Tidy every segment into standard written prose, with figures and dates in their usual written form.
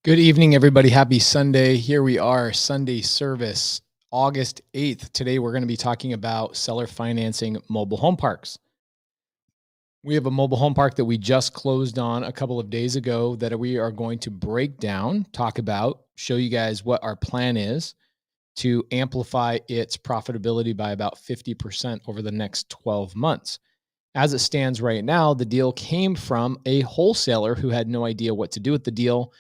Good evening, everybody. Happy Sunday. Here we are, Sunday service, August 8th. Today, we're going to be talking about seller financing mobile home parks. We have a mobile home park that we just closed on a couple of days ago that we are going to break down, talk about, show you guys what our plan is to amplify its profitability by about 50% over the next 12 months. As it stands right now, the deal came from a wholesaler who had no idea what to do with the deal.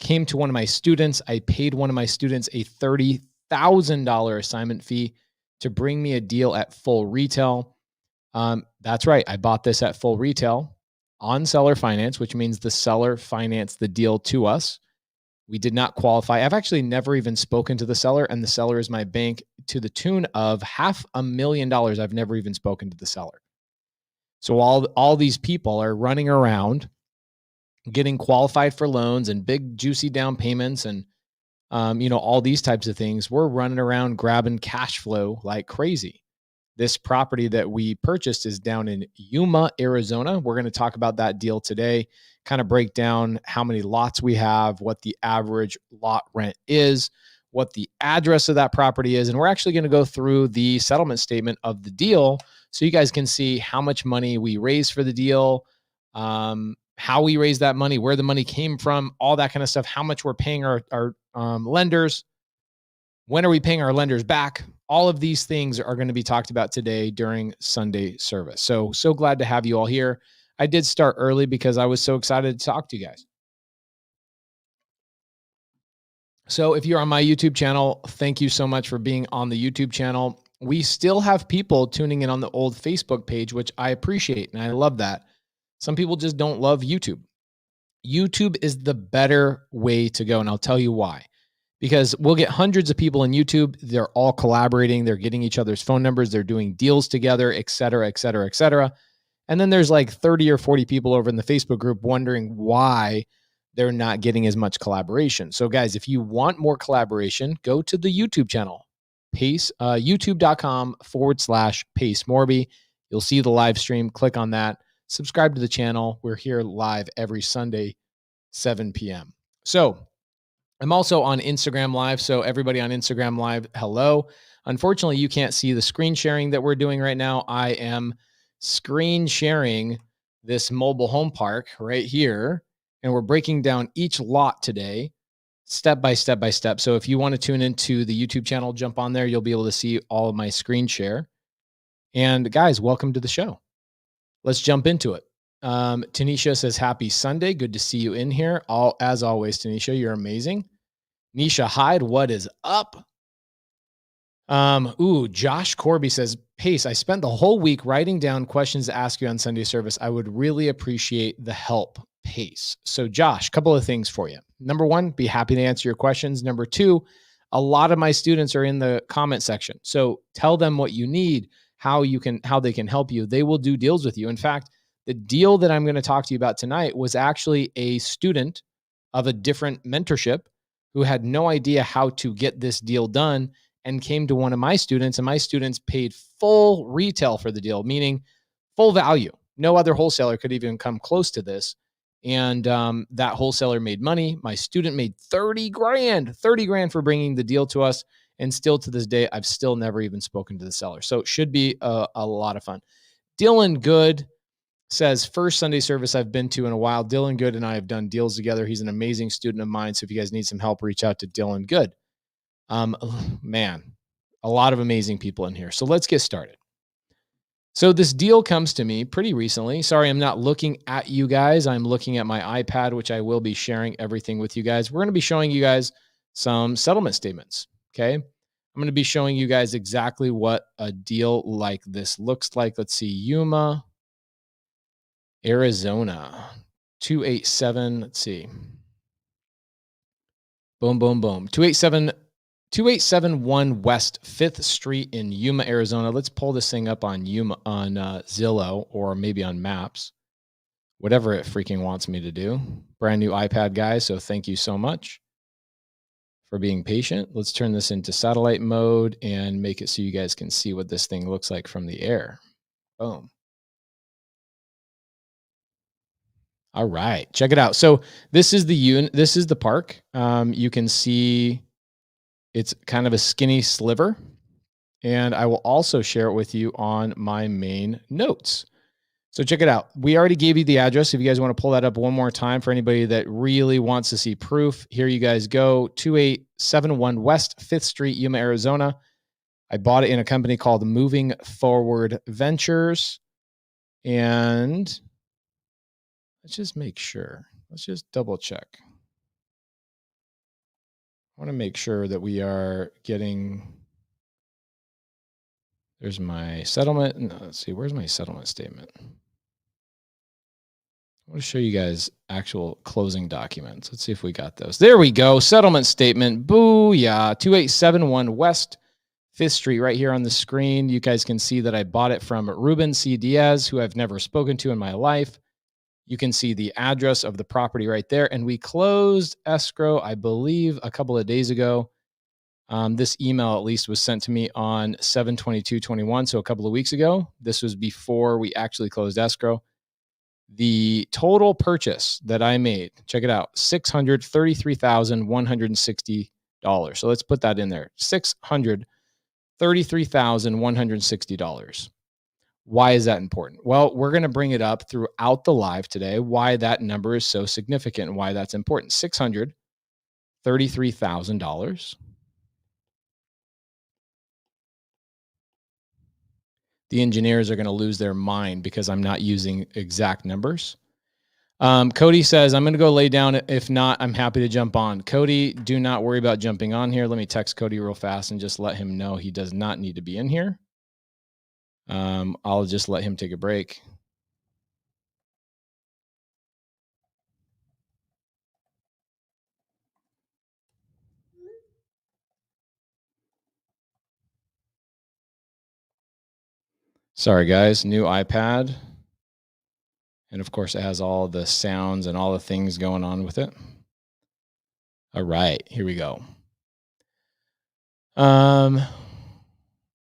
Came to one of my students. I paid one of my students a $30,000 assignment fee to bring me a deal at full retail. That's right. I bought this at full retail on seller finance, which means the seller financed the deal to us. We did not qualify. I've actually never even spoken to the seller, and the seller is my bank to the tune of $500,000. I've never even spoken to the seller. So all these people are running around getting qualified for loans and big juicy down payments and all these types of things. We're running around grabbing cash flow like crazy. This property that we purchased is down in Yuma, Arizona. We're going to talk about that deal today, kind of break down how many lots we have, what the average lot rent is, what the address of that property is. And we're actually going to go through the settlement statement of the deal so you guys can see how much money we raised for the deal, how we raised that money, where the money came from, all that kind of stuff, how much we're paying our lenders, when are we paying our lenders back? All of these things are going to be talked about today during Sunday service. So glad to have you all here. I did start early because I was so excited to talk to you guys. So if you're on my YouTube channel, thank you so much for being on the YouTube channel. We still have people tuning in on the old Facebook page, which I appreciate, and I love that. Some people just don't love YouTube. YouTube is the better way to go, and I'll tell you why. Because we'll get hundreds of people in YouTube. They're all collaborating. They're getting each other's phone numbers. They're doing deals together, et cetera, et cetera, et cetera. And then there's like 30 or 40 people over in the Facebook group wondering why they're not getting as much collaboration. So guys, if you want more collaboration, go to the YouTube channel, Pace, youtube.com/Pace Morby. You'll see the live stream. Click on that. Subscribe to the channel. We're here live every Sunday, 7 p.m. So I'm also on Instagram Live. So everybody on Instagram Live, hello. Unfortunately, you can't see the screen sharing that we're doing right now. I am screen sharing this mobile home park right here, and we're breaking down each lot today, step by step by step. So if you want to tune into the YouTube channel, jump on there. You'll be able to see all of my screen share. And guys, welcome to the show. Let's jump into it. Tanisha says, happy Sunday. Good to see you in here. As always, Tanisha, you're amazing. Nisha Hyde, what is up? Josh Corby says, Pace, I spent the whole week writing down questions to ask you on Sunday service. I would really appreciate the help, Pace. So Josh, a couple of things for you. Number one, be happy to answer your questions. Number two, a lot of my students are in the comment section. So tell them what you need, how they can help you. They will do deals with you. In fact, the deal that I'm going to talk to you about tonight was actually a student of a different mentorship who had no idea how to get this deal done and came to one of my students, and my students paid full retail for the deal, meaning full value. No other wholesaler could even come close to this. And that wholesaler made money. My student made 30 grand for bringing the deal to us. And still to this day, I've still never even spoken to the seller. So it should be a lot of fun. Dylan Good says, first Sunday service I've been to in a while. Dylan Good and I have done deals together. He's an amazing student of mine. So if you guys need some help, reach out to Dylan Good. Man, a lot of amazing people in here. So let's get started. So this deal comes to me pretty recently. Sorry, I'm not looking at you guys. I'm looking at my iPad, which I will be sharing everything with you guys. We're going to be showing you guys some settlement statements. Okay. I'm going to be showing you guys exactly what a deal like this looks like. Let's see, Yuma, Arizona, 287. Let's see. Boom, boom, boom. 2871 West 5th Street in Yuma, Arizona. Let's pull this thing up on Zillow or maybe on Maps. Whatever it freaking wants me to do. Brand new iPad, guys, so thank you so much for being patient. Let's turn this into satellite mode and make it so you guys can see what this thing looks like from the air. Boom. All right, check it out. So this is this is the park. You can see it's kind of a skinny sliver, and I will also share it with you on my main notes. So check it out. We already gave you the address. If you guys want to pull that up one more time for anybody that really wants to see proof, here you guys go. 2871 West 5th Street, Yuma, Arizona. I bought it in a company called Moving Forward Ventures. And let's just make sure. Let's just double check. I want to make sure that we are getting. There's my settlement. No, let's see. Where's my settlement statement? I want to show you guys actual closing documents. Let's see if we got those. There we go. Settlement statement. Booyah. 2871 West 5th Street right here on the screen. You guys can see that I bought it from Ruben C. Diaz, who I've never spoken to in my life. You can see the address of the property right there. And we closed escrow, I believe, a couple of days ago. This email at least was sent to me on 7/22/21, so a couple of weeks ago. This was before we actually closed escrow. The total purchase that I made, check it out, $633,160. So let's put that in there, $633,160. Why is that important? Well, we're going to bring it up throughout the live today, why that number is so significant and why that's important. $633,000. The engineers are going to lose their mind because I'm not using exact numbers. Cody says, I'm going to go lay down. If not, I'm happy to jump on. Cody, do not worry about jumping on here. Let me text Cody real fast and just let him know he does not need to be in here. I'll just let him take a break. Sorry, guys. New iPad. And of course, it has all the sounds and all the things going on with it. All right, here we go.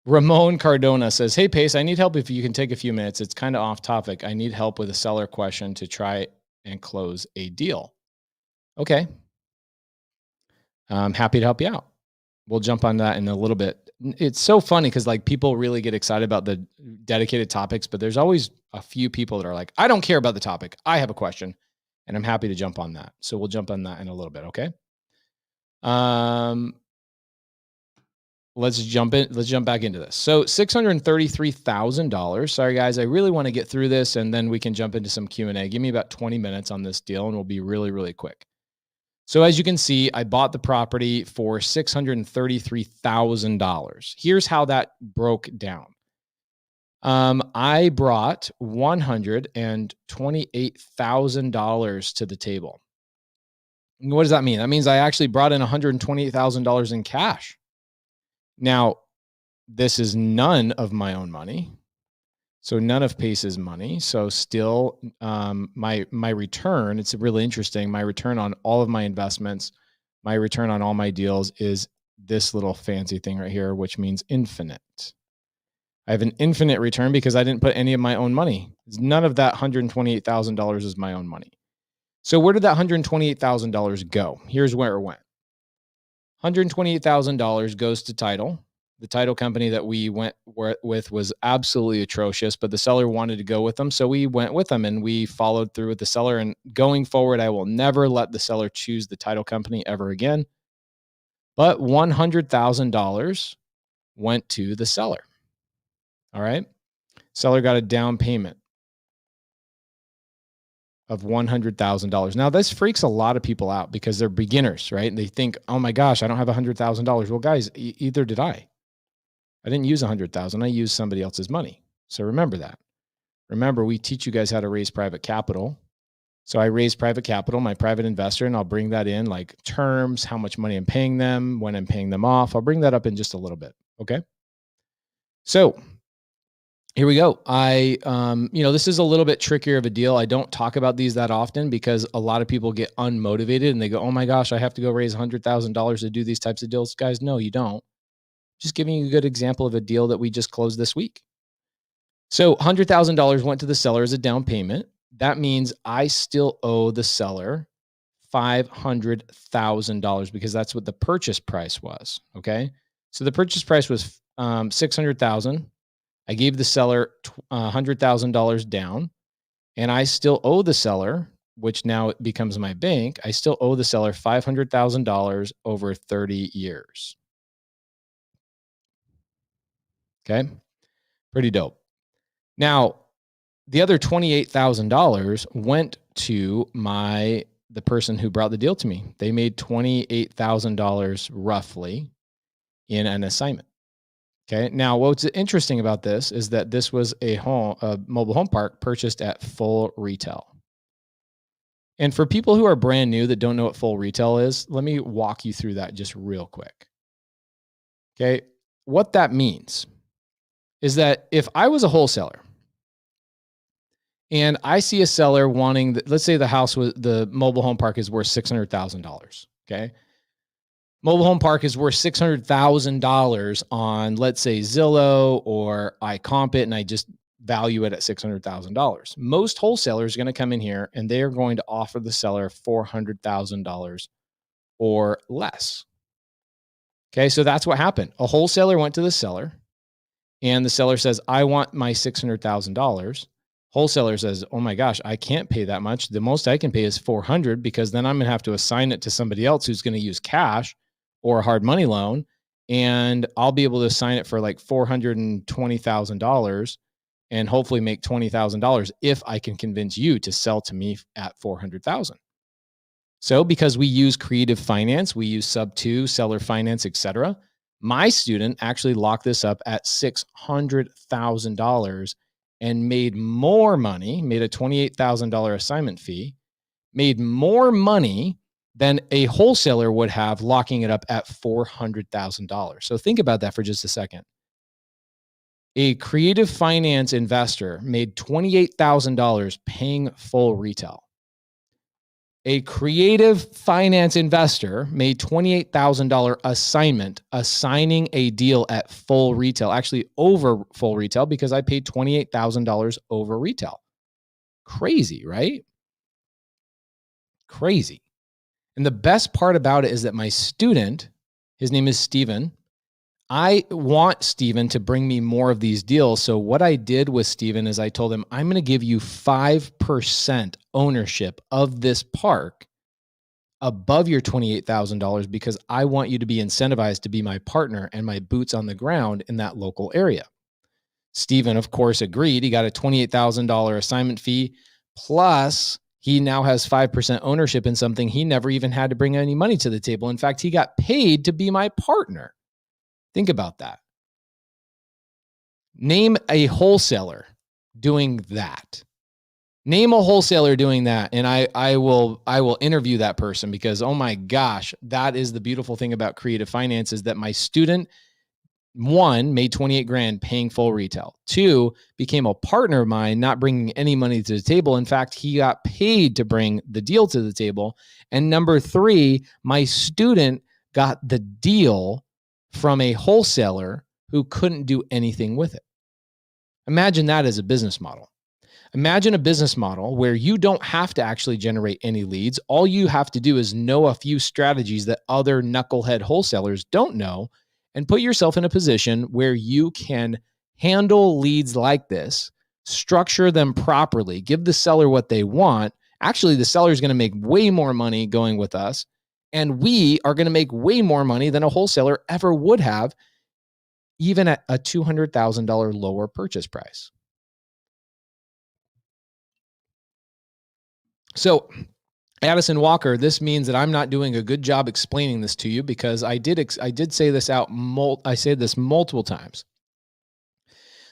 Ramon Cardona says, hey, Pace, I need help if you can take a few minutes. It's kind of off topic. I need help with a seller question to try and close a deal. Okay. I'm happy to help you out. We'll jump on that in a little bit. It's so funny because like people really get excited about the dedicated topics, but there's always a few people that are like, I don't care about the topic. I have a question and I'm happy to jump on that. So we'll jump on that in a little bit. Okay. Let's jump back into this. So $633,000. Sorry, guys. I really want to get through this and then we can jump into some Q&A. Give me about 20 minutes on this deal and we'll be really, really quick. So as you can see, I bought the property for $633,000. Here's how that broke down. I brought $128,000 to the table. What does that mean? That means I actually brought in $128,000 in cash. Now, this is none of my own money. So none of Pace's money. So still my return, it's really interesting. My return on all of my investments, my return on all my deals is this little fancy thing right here, which means infinite. I have an infinite return because I didn't put any of my own money. None of that $128,000 is my own money. So where did that $128,000 go? Here's where it went. $128,000 goes to title. The title company that we went with was absolutely atrocious, but the seller wanted to go with them. So we went with them and we followed through with the seller. And going forward, I will never let the seller choose the title company ever again. But $100,000 went to the seller. All right. Seller got a down payment of $100,000. Now, this freaks a lot of people out because they're beginners, right? And they think, oh my gosh, I don't have $100,000. Well, guys, either did I. I didn't use $100,000. I used somebody else's money. So remember that. Remember, we teach you guys how to raise private capital. So I raise private capital, my private investor, and I'll bring that in like terms, how much money I'm paying them, when I'm paying them off. I'll bring that up in just a little bit. Okay. So here we go. This is a little bit trickier of a deal. I don't talk about these that often because a lot of people get unmotivated and they go, oh my gosh, I have to go raise $100,000 to do these types of deals. Guys, no, you don't. Just giving you a good example of a deal that we just closed this week. So $100,000 went to the seller as a down payment. that means I still owe the seller $500,000 because that's what the purchase price was. Okay. So the purchase price was $600,000. I gave the seller $100,000 down, and I still owe the seller, which now it becomes my bank. I still owe the seller $500,000 over 30 years. Okay. Pretty dope. Now, the other $28,000 went to the person who brought the deal to me. They made $28,000 roughly in an assignment. Okay. Now, what's interesting about this is that this was a mobile home park purchased at full retail. And for people who are brand new that don't know what full retail is, let me walk you through that just real quick. Okay. What that means is that if I was a wholesaler and I see a seller wanting, let's say the mobile home park is worth $600,000. Okay. Mobile home park is worth $600,000 on, let's say, Zillow or I comp it and I just value it at $600,000. Most wholesalers are going to come in here and they are going to offer the seller $400,000 or less. Okay, so that's what happened. A wholesaler went to the seller and the seller says, I want my $600,000. Wholesaler says, oh my gosh, I can't pay that much. The most I can pay is $400,000 because then I'm going to have to assign it to somebody else who's going to use cash or a hard money loan. And I'll be able to assign it for like $420,000 and hopefully make $20,000 if I can convince you to sell to me at $400,000. So because we use creative finance, we use sub 2, seller finance, etc. My student actually locked this up at $600,000 and made more money, made a $28,000 assignment fee, made more money than a wholesaler would have locking it up at $400,000. So think about that for just a second. A creative finance investor made $28,000 paying full retail. A creative finance investor made $28,000 assignment, assigning a deal at full retail, actually over full retail because I paid $28,000 over retail. Crazy, right? Crazy. And the best part about it is that my student, his name is Steven. I want Steven to bring me more of these deals. So what I did with Steven is I told him, I'm going to give you 5% ownership of this park above your $28,000 because I want you to be incentivized to be my partner and my boots on the ground in that local area. Steven, of course, agreed. He got a $28,000 assignment fee, plus he now has 5% ownership in something he never even had to bring any money to the table. In fact, he got paid to be my partner. Think about that. Name a wholesaler doing that. Name a wholesaler doing that, and I will interview that person because, oh my gosh, that is the beautiful thing about creative finance is that my student, 1, made $28,000 paying full retail. 2, became a partner of mine, not bringing any money to the table. In fact, he got paid to bring the deal to the table. And number 3, my student got the deal from a wholesaler who couldn't do anything with it. Imagine that as a business model. Imagine a business model where you don't have to actually generate any leads. All you have to do is know a few strategies that other knucklehead wholesalers don't know and put yourself in a position where you can handle leads like this, structure them properly, give the seller what they want. Actually, the seller is going to make way more money going with us. And we are going to make way more money than a wholesaler ever would have, even at a $200,000 lower purchase price. So, Addison Walker, this means that I'm not doing a good job explaining this to you because I did say this out. I said this multiple times.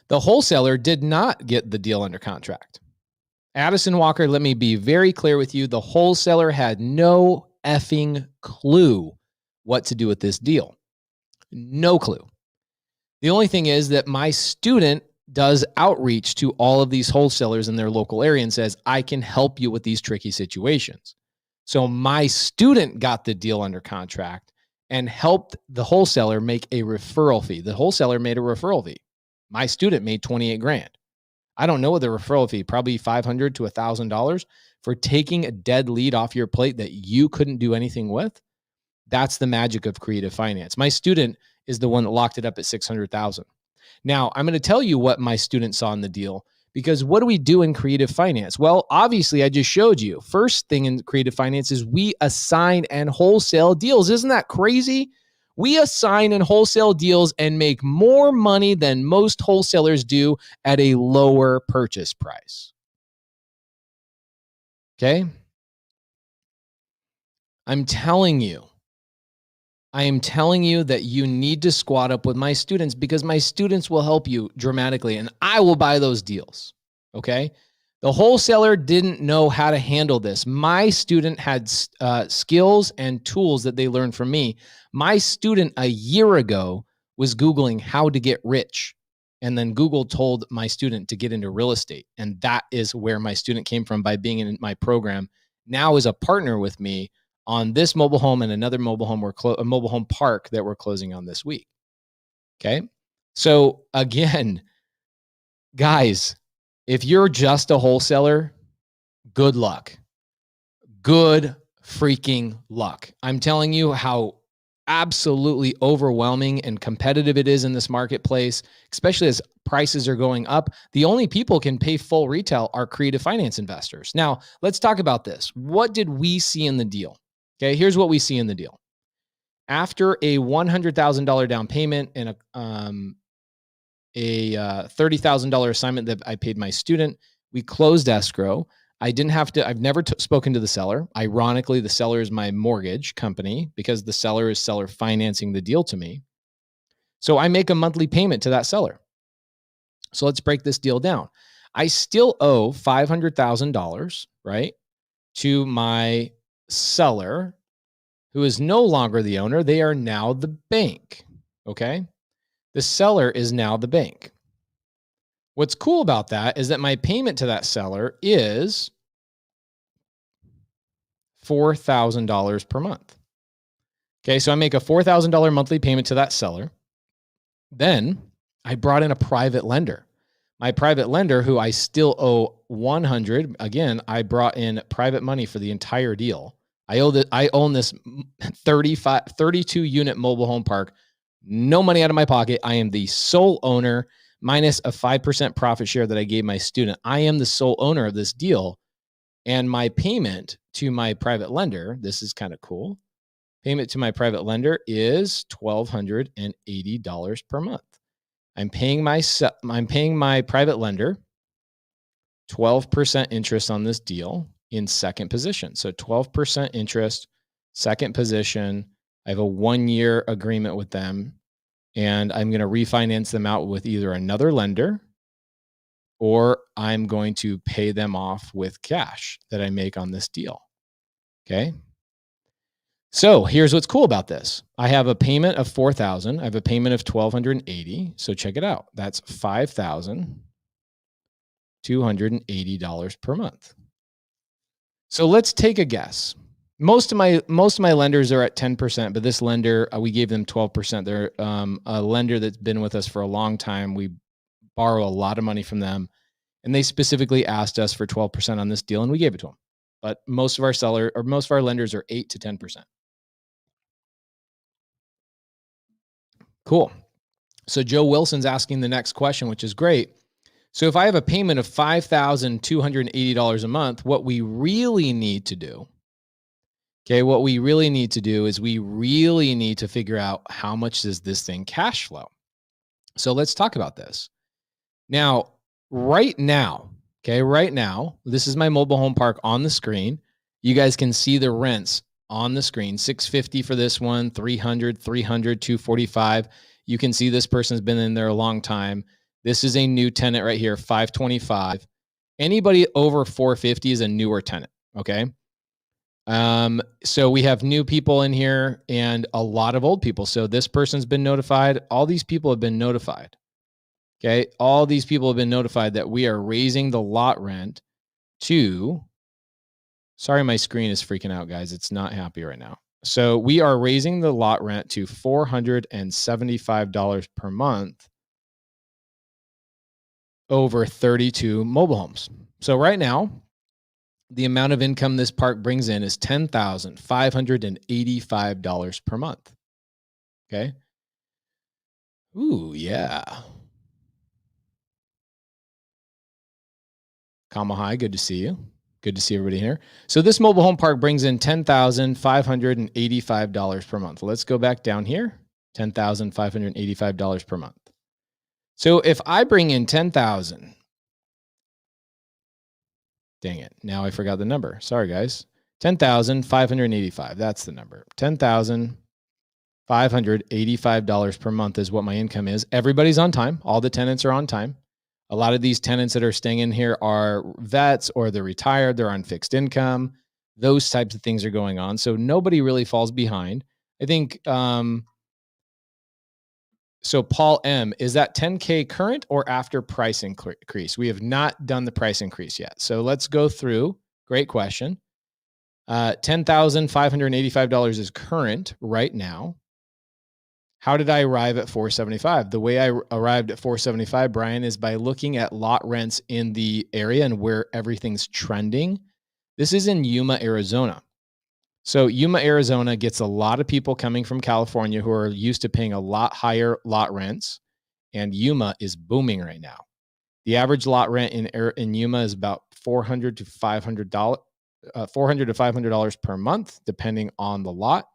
The wholesaler did not get the deal under contract. Addison Walker, let me be very clear with you. The wholesaler had no effing clue what to do with this deal. No clue. The only thing is that my student does outreach to all of these wholesalers in their local area and says, I can help you with these tricky situations. So my student got the deal under contract and helped the wholesaler make a referral fee. The wholesaler made a referral fee. My student made $28,000. I don't know what the referral fee, probably $500 to $1,000 for taking a dead lead off your plate that you couldn't do anything with. That's the magic of creative finance. My student is the one that locked it up at 600,000. Now, I'm going to tell you what my student saw in the deal, because what do we do in creative finance? Well, obviously, I just showed you. First thing in creative finance is we assign and wholesale deals. Isn't that crazy? We assign and wholesale deals and make more money than most wholesalers do at a lower purchase price. Okay? I am telling you that you need to squat up with my students, because my students will help you dramatically and I will buy those deals. Okay. The wholesaler didn't know how to handle this. My student had skills and tools that they learned from me. My student a year ago was Googling how to get rich. And then Google told my student to get into real estate. And that is where my student came from by being in my program. Now is a partner with me on this mobile home and another mobile home, a mobile home park that we're closing on this week. Okay. So again, guys, if you're just a wholesaler, good luck. Good freaking luck. I'm telling you how absolutely overwhelming and competitive it is in this marketplace, especially as prices are going up. The only people can pay full retail are creative finance investors. Now, let's talk about this. What did we see in the deal? Okay, here's what we see in the deal. After a $100,000 down payment and a $30,000 assignment that I paid my student, we closed escrow. I've never spoken to the seller. Ironically, the seller is my mortgage company because the seller is seller financing the deal to me. So I make a monthly payment to that seller. So let's break this deal down. I still owe $500,000, right, to my seller, who is no longer the owner. They are now the bank. Okay. The seller is now the bank. What's cool about that is that my payment to that seller is $4,000 per month. Okay, so I make a $4,000 monthly payment to that seller. Then I brought in a private lender. My private lender, who I still owe $100,000. Again, I brought in private money for the entire deal. I own this 32 unit mobile home park. No money out of my pocket. I am the sole owner, minus a 5% profit share that I gave my student. I am the sole owner of this deal. And my payment to my private lender, this is kind of cool. Payment to my private lender is $1,280 per month. I'm paying my private lender 12% interest on this deal in second position. So 12% interest, second position. I have a 1-year agreement with them, and I'm going to refinance them out with either another lender, or I'm going to pay them off with cash that I make on this deal. Okay. So here's what's cool about this. I have a payment of $4,000. I have a payment of $1,280. So check it out. That's $5,280 per month. So let's take a guess. Most of my lenders are at 10%, but this lender, we gave them 12%. They're a lender that's been with us for a long time. We borrow a lot of money from them, and they specifically asked us for 12% on this deal, and we gave it to them. But most of our lenders are 8 to 10%. Cool. So Joe Wilson's asking the next question, which is great. So if I have a payment of $5,280 a month, what we really need to do, is we really need to figure out how much does this thing cash flow. So let's talk about this. Now, right now, this is my mobile home park on the screen. You guys can see the rents on the screen. $650 for this one, $300, $245. You can see this person's been in there a long time. This is a new tenant right here, $525. Anybody over $450 is a newer tenant. Okay. So we have new people in here and a lot of old people. So this person's been notified. All these people have been notified. Okay. All these people have been notified that we are raising the lot rent to, sorry, my screen is freaking out, guys. It's not happy right now. So we are raising the lot rent to $475 per month over 32 mobile homes. So right now, the amount of income this park brings in is $10,585 per month. Okay. Ooh, yeah. Kamahai, good to see you. Good to see everybody here. So this mobile home park brings in $10,585 per month. Let's go back down here. $10,585 per month. So if I bring in 10,000, dang it. Now I forgot the number. Sorry, guys. 10,585. That's the number. $10,585 per month is what my income is. Everybody's on time. All the tenants are on time. A lot of these tenants that are staying in here are vets or they're retired. They're on fixed income. Those types of things are going on. So nobody really falls behind. I think, so Paul M, is that 10K current or after price increase? We have not done the price increase yet. So let's go through. Great question. $10,585 is current right now. How did I arrive at 475? The way I arrived at 475, Brian, is by looking at lot rents in the area and where everything's trending. This is in Yuma, Arizona. So Yuma, Arizona gets a lot of people coming from California who are used to paying a lot higher lot rents, and Yuma is booming right now. The average lot rent in Yuma is about $400 to $500 per month, depending on the lot.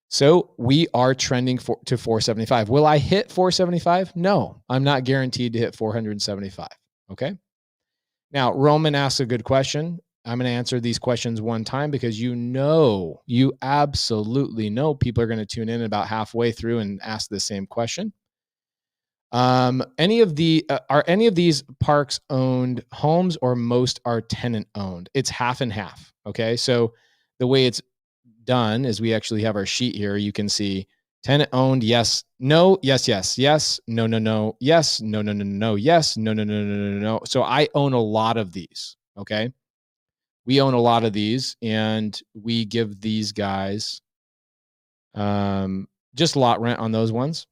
So we are trending to 475. Will I hit 475? No, I'm not guaranteed to hit 475. Okay. Now, Roman asks a good question. I'm going to answer these questions one time because you absolutely know people are going to tune in about halfway through and ask the same question. Are any of these parks owned homes or most are tenant owned? It's half and half. Okay. So the way it's done is we actually have our sheet here. You can see tenant owned, yes, no, yes, yes, yes, no, no, no, yes, no, no, no, no, yes, no, no, no, no, no, no. So I own a lot of these. Okay. We own a lot of these and we give these guys just lot rent on those ones.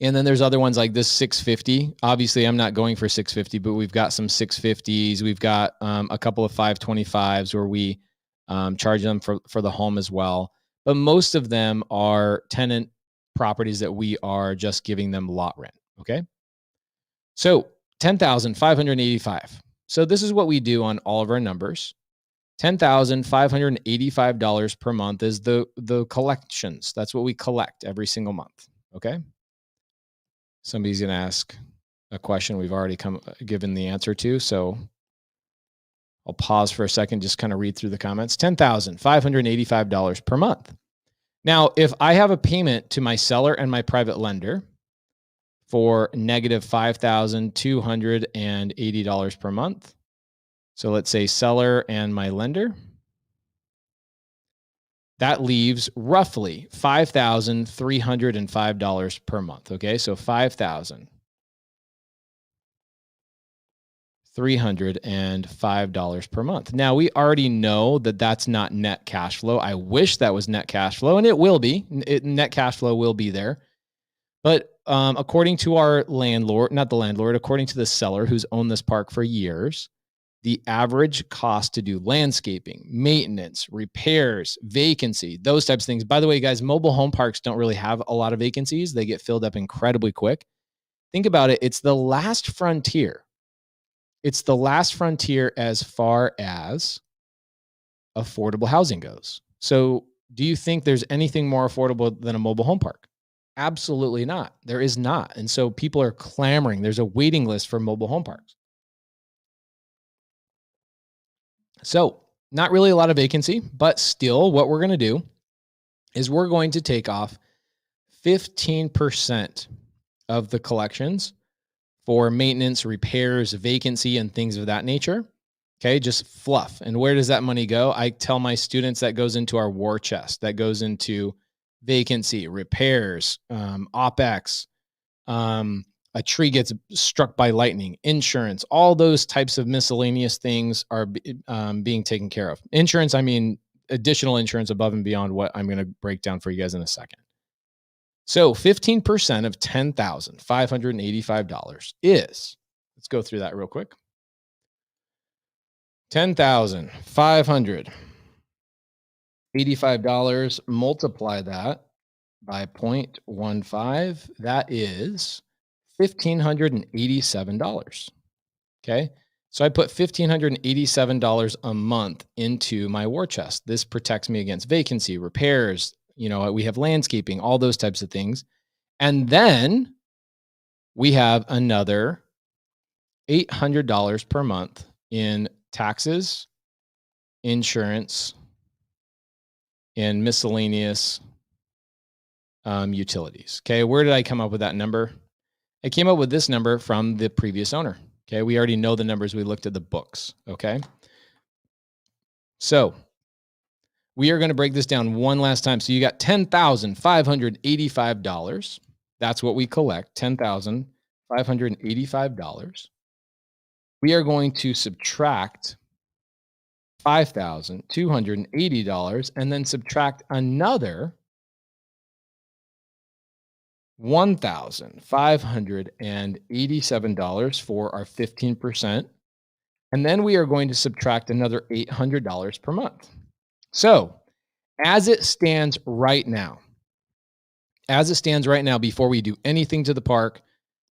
And then there's other ones like this 650. Obviously, I'm not going for 650, but we've got some 650s. We've got a couple of 525s where we charge them for the home as well. But most of them are tenant properties that we are just giving them lot rent. Okay. So 10,585. So this is what we do on all of our numbers. $10,585 per month is the collections. That's what we collect every single month. Okay. Somebody's going to ask a question we've already given the answer to. So I'll pause for a second, just kind of read through the comments. $10,585 per month. Now, if I have a payment to my seller and my private lender for negative $5,280 per month. So let's say seller and my lender. That leaves roughly $5,305 per month. Okay, so $5,305 per month. Now, we already know that that's not net cash flow. I wish that was net cash flow, and it will be. Net cash flow will be there. But according to our landlord, not the landlord, according to the seller who's owned this park for years, the average cost to do landscaping, maintenance, repairs, vacancy, those types of things. By the way, guys, mobile home parks don't really have a lot of vacancies. They get filled up incredibly quick. Think about it. It's the last frontier. It's the last frontier as far as affordable housing goes. So do you think there's anything more affordable than a mobile home park? Absolutely not. There is not. And so people are clamoring. There's a waiting list for mobile home parks. So not really a lot of vacancy, but still what we're going to do is we're going to take off 15% of the collections for maintenance, repairs, vacancy, and things of that nature. Okay, just fluff. And where does that money go? I tell my students that goes into our war chest, that goes into vacancy, repairs, OpEx, a tree gets struck by lightning, insurance, all those types of miscellaneous things are being taken care of. Insurance, I mean, additional insurance above and beyond what I'm going to break down for you guys in a second. So 15% of $10,585 is, let's go through that real quick. $10,585, multiply that by 0.15, that is $1,587. Okay. So I put $1,587 a month into my war chest. This protects me against vacancy, repairs. We have landscaping, all those types of things. And then we have another $800 per month in taxes, insurance, and miscellaneous utilities. Okay. Where did I come up with that number? I came up with this number from the previous owner. Okay. We already know the numbers. We looked at the books. Okay. So we are going to break this down one last time. So you got $10,585. That's what we collect, $10,585. We are going to subtract $5,280 and then subtract another $1,587 for our 15%. And then we are going to subtract another $800 per month. So as it stands right now, before we do anything to the park,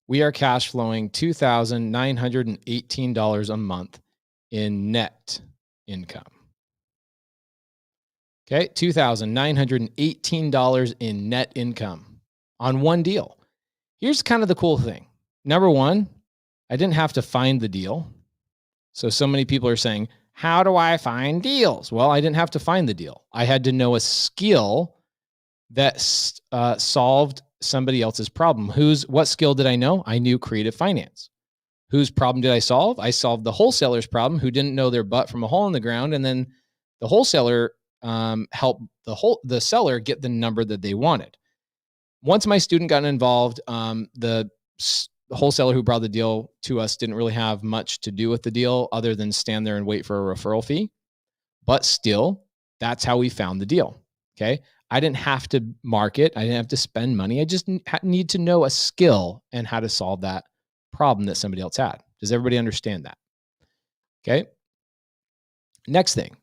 we are cash flowing $2,918 a month in net income. Okay, $2,918 in net income on one deal. Here's kind of the cool thing. Number one, I didn't have to find the deal. So many people are saying, how do I find deals? Well, I didn't have to find the deal. I had to know a skill that solved somebody else's problem. What skill did I know? I knew creative finance. Whose problem did I solve? I solved the wholesaler's problem, who didn't know their butt from a hole in the ground. And then the wholesaler helped the seller get the number that they wanted. Once my student got involved, the wholesaler who brought the deal to us didn't really have much to do with the deal other than stand there and wait for a referral fee. But still, that's how we found the deal. Okay. I didn't have to market. I didn't have to spend money. I just need to know a skill and how to solve that problem that somebody else had. Does everybody understand that? Okay. Next thing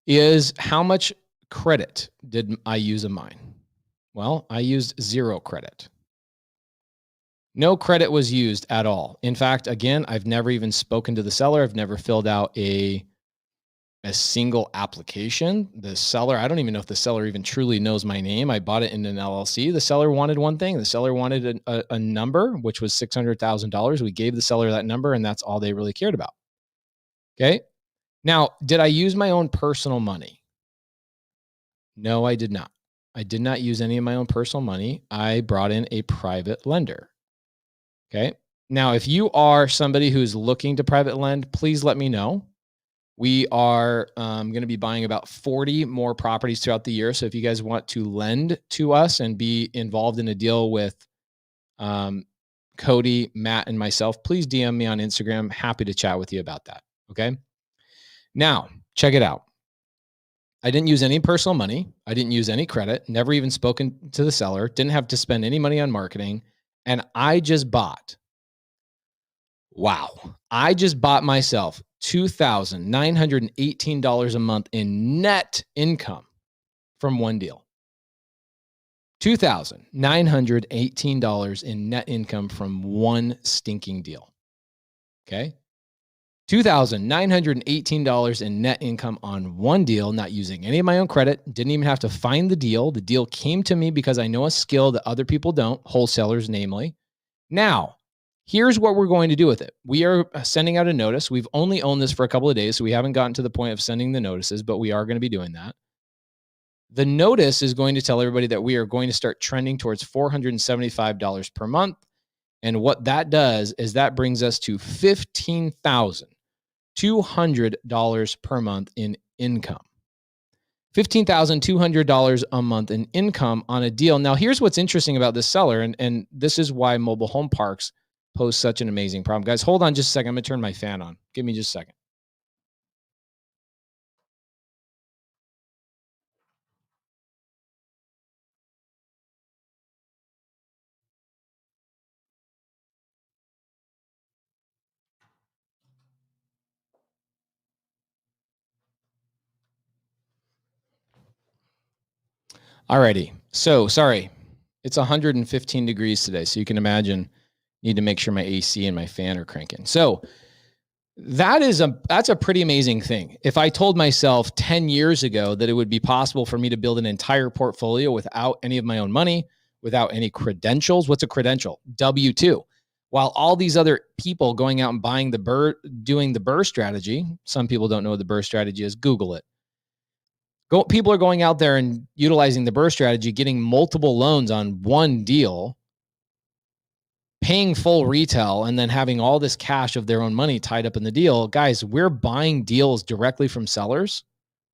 is, how much credit did I use of mine? Well, I used 0 credit. No credit was used at all. In fact, again, I've never even spoken to the seller. I've never filled out a single application. The seller, I don't even know if the seller even truly knows my name. I bought it in an LLC. The seller wanted one thing. The seller wanted a number, which was $600,000. We gave the seller that number, and that's all they really cared about. Okay. Now, did I use my own personal money? No, I did not. I did not use any of my own personal money. I brought in a private lender. Okay. Now, if you are somebody who's looking to private lend, please let me know. We are going to be buying about 40 more properties throughout the year. So if you guys want to lend to us and be involved in a deal with Cody, Matt, and myself, please DM me on Instagram. Happy to chat with you about that. Okay. Now, check it out. I didn't use any personal money. I didn't use any credit, never even spoken to the seller, didn't have to spend any money on marketing. And I just bought myself $2,918 a month in net income from one deal. $2,918 in net income from one stinking deal. Okay. $2,918 in net income on one deal, not using any of my own credit, didn't even have to find the deal. The deal came to me because I know a skill that other people don't, wholesalers namely. Now, here's what we're going to do with it. We are sending out a notice. We've only owned this for a couple of days, so we haven't gotten to the point of sending the notices, but we are going to be doing that. The notice is going to tell everybody that we are going to start trending towards $475 per month. And what that does is that brings us to $15,200 per month in income. $15,200 a month in income on a deal. Now, here's what's interesting about this seller, and this is why mobile home parks pose such an amazing problem. Guys, hold on just a second. I'm going to turn my fan on. Give me just a second. Alrighty. So sorry. It's 115 degrees today. So you can imagine, need to make sure my AC and my fan are cranking. So that's a pretty amazing thing. If I told myself 10 years ago that it would be possible for me to build an entire portfolio without any of my own money, without any credentials. What's a credential? W-2. While all these other people going out and buying doing the BRRRR strategy, some people don't know what the BRRRR strategy is, Google it. People are going out there and utilizing the BRRRR strategy, getting multiple loans on one deal, paying full retail, and then having all this cash of their own money tied up in the deal. Guys, we're buying deals directly from sellers,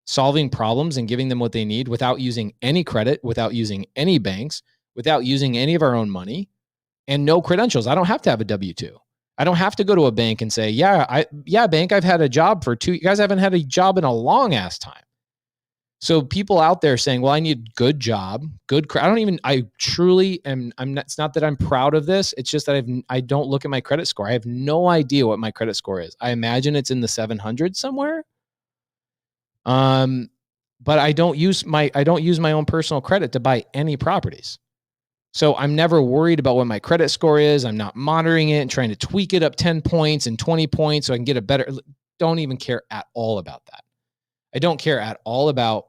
solving problems and giving them what they need without using any credit, without using any banks, without using any of our own money, and no credentials. I don't have to have a W-2. I don't have to go to a bank and say, bank, I've had a job for you guys haven't had a job in a long ass time. So people out there saying, well, I need good job, I truly am. It's not that I'm proud of this. It's just that I don't look at my credit score. I have no idea what my credit score is. I imagine it's in the 700s somewhere. But I don't use my own personal credit to buy any properties. So I'm never worried about what my credit score is. I'm not monitoring it and trying to tweak it up 10 points and 20 points so I can get a better, don't even care at all about that. I don't care at all about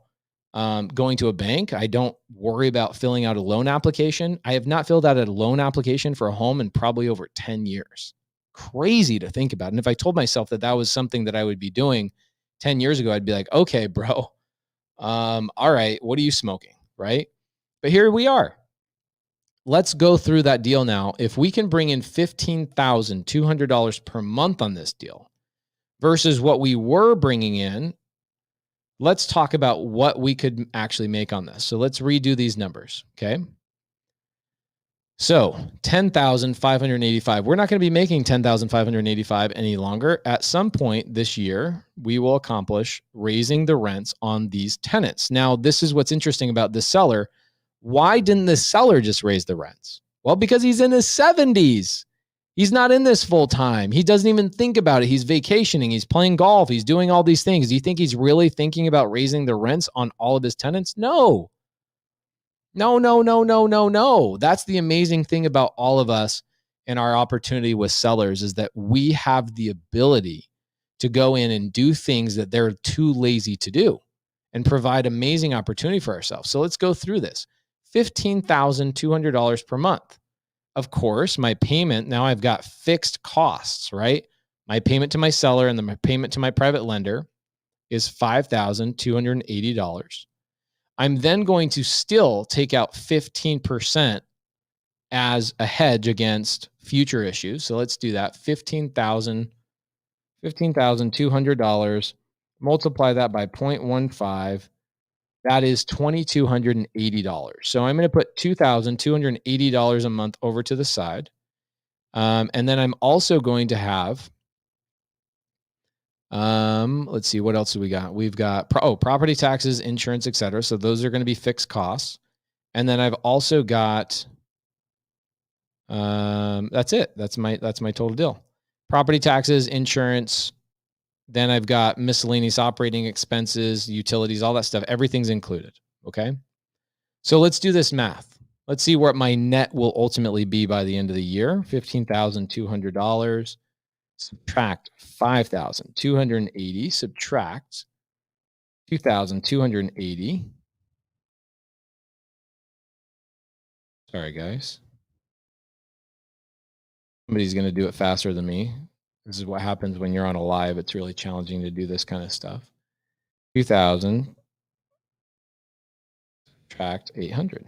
going to a bank. I don't worry about filling out a loan application. I have not filled out a loan application for a home in probably over 10 years. Crazy to think about. And if I told myself that was something that I would be doing 10 years ago, I'd be like, okay, bro, all right, what are you smoking, right? But here we are. Let's go through that deal now. If we can bring in $15,200 per month on this deal versus what we were bringing in, let's talk about what we could actually make on this. So let's redo these numbers, okay? So 10,585. We're not going to be making 10,585 any longer. At some point this year, we will accomplish raising the rents on these tenants. Now, this is what's interesting about this seller. Why didn't the seller just raise the rents? Well, because he's in his 70s. He's not in this full time. He doesn't even think about it. He's vacationing. He's playing golf. He's doing all these things. Do you think he's really thinking about raising the rents on all of his tenants? No. No. That's the amazing thing about all of us and our opportunity with sellers is that we have the ability to go in and do things that they're too lazy to do and provide amazing opportunity for ourselves. So let's go through this. $15,200 per month. Of course, my payment, now I've got fixed costs, right? My payment to my seller and then my payment to my private lender is $5,280. I'm then going to still take out 15% as a hedge against future issues. So let's do that. $15,200, multiply that by 0.15. That is $2,280. So I'm going to put $2,280 a month over to the side. And then I'm also going to have, let's see, what else do we got? We've got, property taxes, insurance, et cetera. So those are going to be fixed costs. And then I've also got, that's it. That's my total deal. Property taxes, insurance. Then I've got miscellaneous operating expenses, utilities, all that stuff. Everything's included. Okay. So let's do this math. Let's see what my net will ultimately be by the end of the year. $15,200. Subtract 5,280. Subtract 2,280. Sorry, guys. Somebody's going to do it faster than me. This is what happens when you're on a live. It's really challenging to do this kind of stuff. 2,000 subtract 800.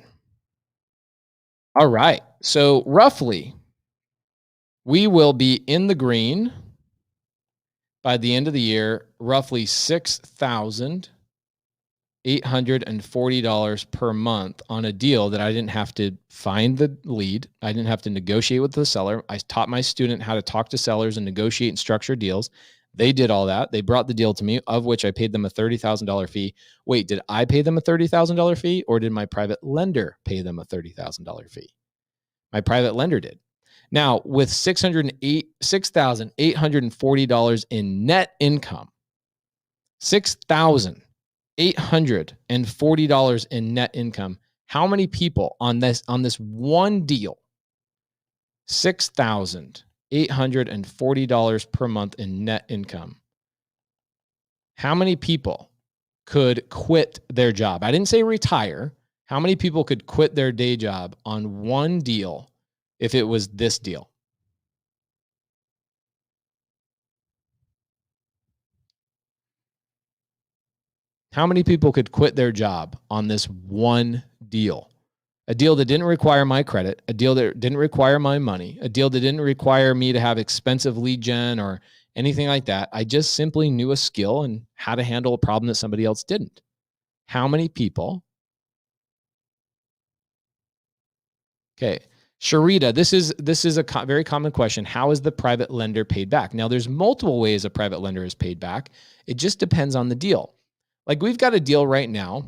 All right. So roughly, we will be in the green by the end of the year, roughly $6,840 per month on a deal that I didn't have to find the lead. I didn't have to negotiate with the seller. I taught my student how to talk to sellers and negotiate and structure deals. They did all that. They brought the deal to me, of which I paid them a $30,000 fee. Wait, did I pay them a $30,000 fee or did my private lender pay them a $30,000 fee? My private lender did. Now, with $6,840 in net income, $6,840 $840 in net income. How many people on this one deal, $6,840 per month in net income? How many people could quit their job? I didn't say retire. How many people could quit their day job on one deal if it was this deal? How many people could quit their job on this one deal? A deal that didn't require my credit, a deal that didn't require my money, a deal that didn't require me to have expensive lead gen or anything like that. I just simply knew a skill and how to handle a problem that somebody else didn't. How many people? Okay. Sharita, this is a very common question. How is the private lender paid back? Now, there's multiple ways a private lender is paid back. It just depends on the deal. Like we've got a deal right now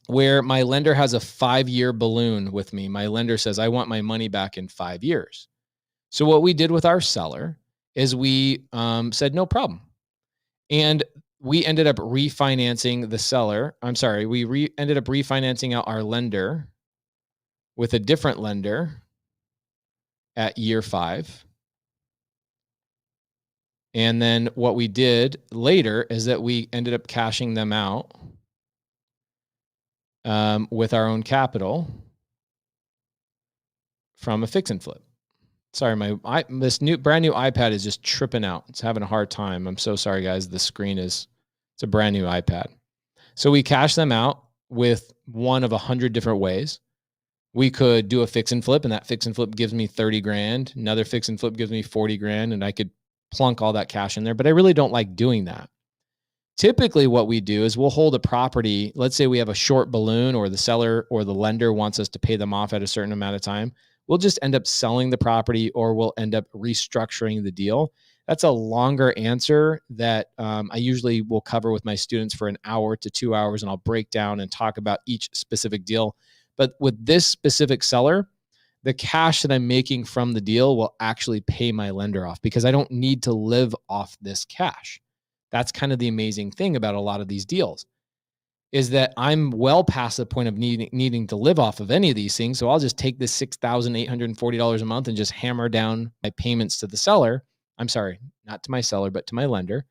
where my lender has a 5-year balloon with me. My lender says, I want my money back in 5 years. So what we did with our seller is we said, no problem. And we ended up refinancing the seller. I'm sorry, we ended up refinancing out our lender with a different lender at year 5. And then what we did later is that we ended up cashing them out with our own capital from a fix and flip. Sorry, this brand new iPad is just tripping out. It's having a hard time. I'm so sorry, guys. The screen it's a brand new iPad. So we cashed them out with one of 100 different ways. We could do a fix and flip, and that fix and flip gives me 30 grand. Another fix and flip gives me 40 grand, and I could plunk all that cash in there. But I really don't like doing that. Typically, what we do is we'll hold a property. Let's say we have a short balloon, or the seller or the lender wants us to pay them off at a certain amount of time. We'll just end up selling the property, or we'll end up restructuring the deal. That's a longer answer that I usually will cover with my students for an hour to 2 hours, and I'll break down and talk about each specific deal. But with this specific seller, the cash that I'm making from the deal will actually pay my lender off because I don't need to live off this cash. That's kind of the amazing thing about a lot of these deals, is that I'm well past the point of needing to live off of any of these things. So I'll just take this $6,840 a month and just hammer down my payments to the seller. I'm sorry, not to my seller, but to my lender.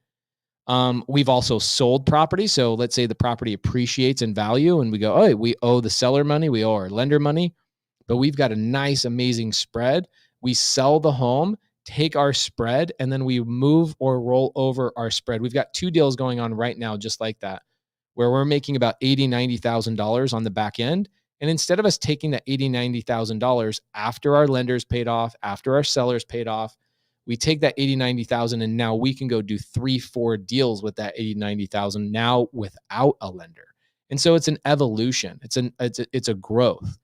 We've also sold property. So let's say the property appreciates in value and we go, oh, we owe the seller money, we owe our lender money, but we've got a nice, amazing spread. We sell the home, take our spread, and then we move or roll over our spread. We've got 2 deals going on right now, just like that, where we're making about $80,000, $90,000 on the back end. And instead of us taking that $80,000, $90,000 after our lender's paid off, after our seller's paid off, we take that $80,000, $90,000, and now we can go do 3-4 deals with that $80,000, $90,000 now without a lender. And so it's an evolution. It's a growth.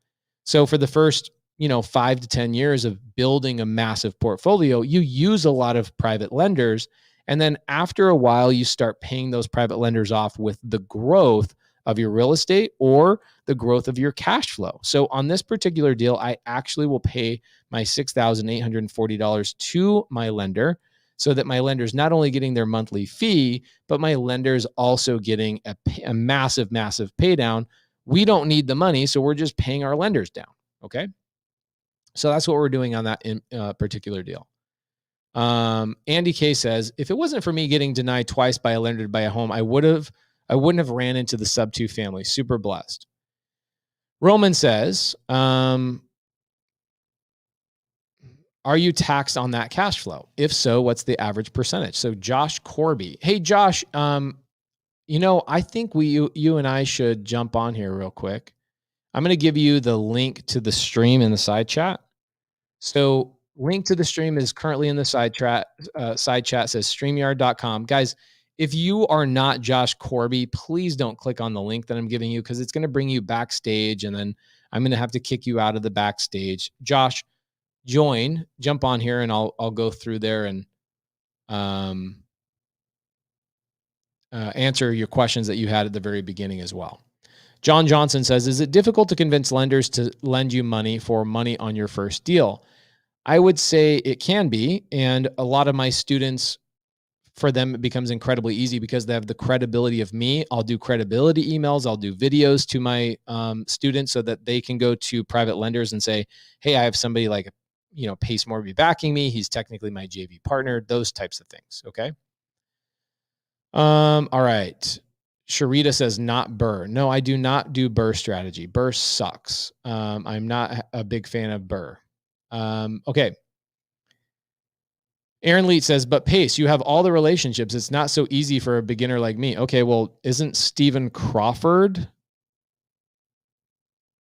So for the first 5 to 10 years of building a massive portfolio, you use a lot of private lenders. And then after a while, you start paying those private lenders off with the growth of your real estate or the growth of your cash flow. So on this particular deal, I actually will pay my $6,840 to my lender so that my lender's not only getting their monthly fee, but my lender's also getting a massive, massive pay down. We don't need the money, so we're just paying our lenders down, okay? So that's what we're doing on that particular deal. Andy K says, if it wasn't for me getting denied twice by a lender to buy a home, I wouldn't have ran into the sub 2 family. Super blessed. Roman says, are you taxed on that cash flow? If so, what's the average percentage? So Josh Corby. Hey, Josh, I think you and I should jump on here real quick. I'm going to give you the link to the stream in the side chat. So link to the stream is currently in the side chat. Side chat says StreamYard.com. Guys, if you are not Josh Corby, please don't click on the link that I'm giving you because it's going to bring you backstage, and then I'm going to have to kick you out of the backstage. Josh, jump on here, and I'll go through there and answer your questions that you had at the very beginning as well. John Johnson says, is it difficult to convince lenders to lend you money for money on your first deal? I would say it can be. And a lot of my students for them, it becomes incredibly easy because they have the credibility of me. I'll do credibility emails. I'll do videos to my students so that they can go to private lenders and say, hey, I have somebody like, Pace Morby backing me. He's technically my JV partner, those types of things. Okay. All right. Sharita says not Burr. No, I do not do Burr strategy. Burr sucks. I'm not a big fan of Burr. Okay. Aaron Leet says, but Pace, you have all the relationships. It's not so easy for a beginner like me. Okay, well, isn't Stephen Crawford?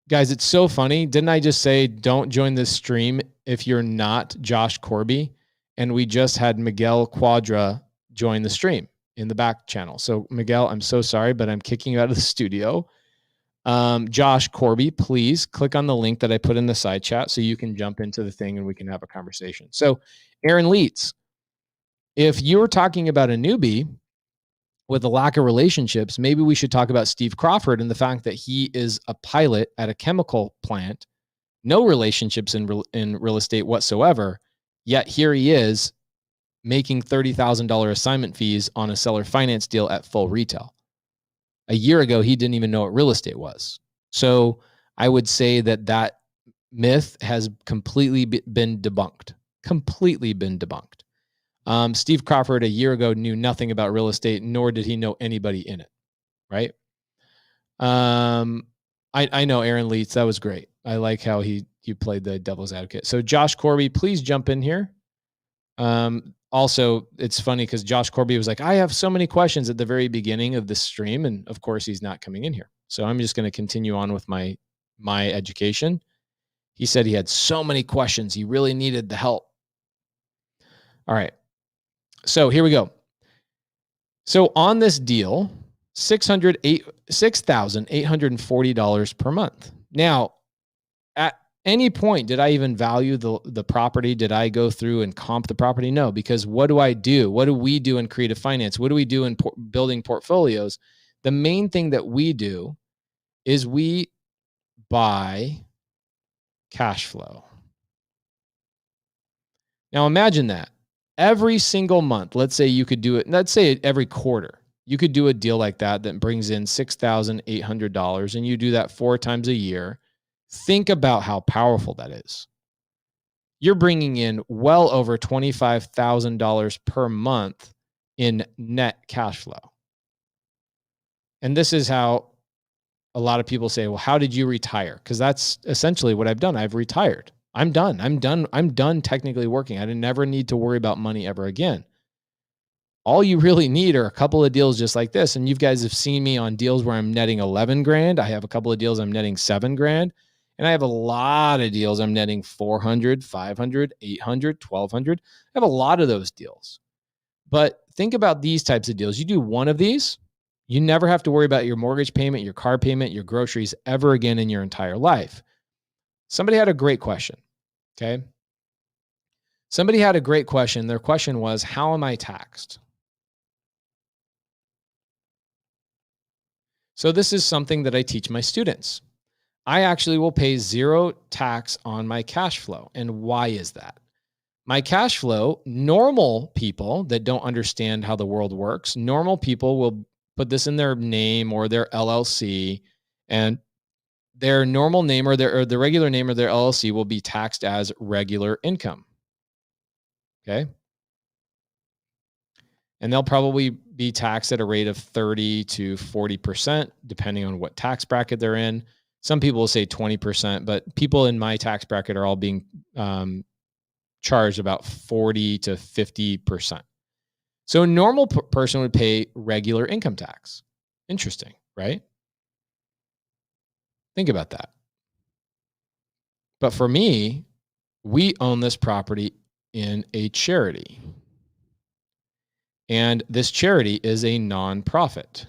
Guys, it's so funny. Didn't I just say don't join this stream if you're not Josh Corby? And we just had Miguel Quadra join the stream in the back channel. So Miguel, I'm so sorry, but I'm kicking you out of the studio. Josh Corby, please click on the link that I put in the side chat so you can jump into the thing and we can have a conversation. So Aaron Leeds, if you're talking about a newbie with a lack of relationships, maybe we should talk about Steve Crawford and the fact that he is a pilot at a chemical plant, no relationships in real estate whatsoever, yet here he is making $30,000 assignment fees on a seller finance deal at full retail. A year ago, he didn't even know what real estate was. So I would say that myth has completely been debunked. Steve Crawford a year ago knew nothing about real estate, nor did he know anybody in it, right? I know Aaron Leeds. That was great. I like how you played the devil's advocate. So Josh Corby, please jump in here. Also, it's funny because Josh Corby was like, I have so many questions at the very beginning of this stream. And of course, he's not coming in here. So I'm just going to continue on with my education. He said he had so many questions. He really needed the help. All right. So here we go. So on this deal, $6,840 per month. Now, at any point, did I even value the property? Did I go through and comp the property? No, because what do I do? What do we do in creative finance? What do we do in building portfolios? The main thing that we do is we buy cash flow. Now imagine that. Every single month, let's say you could do it, let's say every quarter, you could do a deal like that brings in $6,800 and you do that 4 times a year. Think about how powerful that is. You're bringing in well over $25,000 per month in net cash flow. And this is how a lot of people say, well, how did you retire? Because that's essentially what I've done. I've retired. I'm done. I'm done technically working. I never need to worry about money ever again. All you really need are a couple of deals just like this. And you guys have seen me on deals where I'm netting 11 grand. I have a couple of deals I'm netting 7 grand. And I have a lot of deals I'm netting 400, 500, 800, 1200. I have a lot of those deals. But think about these types of deals. You do one of these, you never have to worry about your mortgage payment, your car payment, your groceries ever again in your entire life. Somebody had a great question. Okay. Somebody had a great question. Their question was, how am I taxed? So this is something that I teach my students. I actually will pay 0 tax on my cash flow. And why is that? My cash flow, normal people that don't understand how the world works, normal people will put this in their name or their LLC, and their normal name or the regular name of their LLC will be taxed as regular income. Okay. And they'll probably be taxed at a rate of 30 to 40%, depending on what tax bracket they're in. Some people will say 20%, but people in my tax bracket are all being charged about 40 to 50%. So a normal person would pay regular income tax. Interesting, right? Think about that. But for me, we own this property in a charity. And this charity is a nonprofit.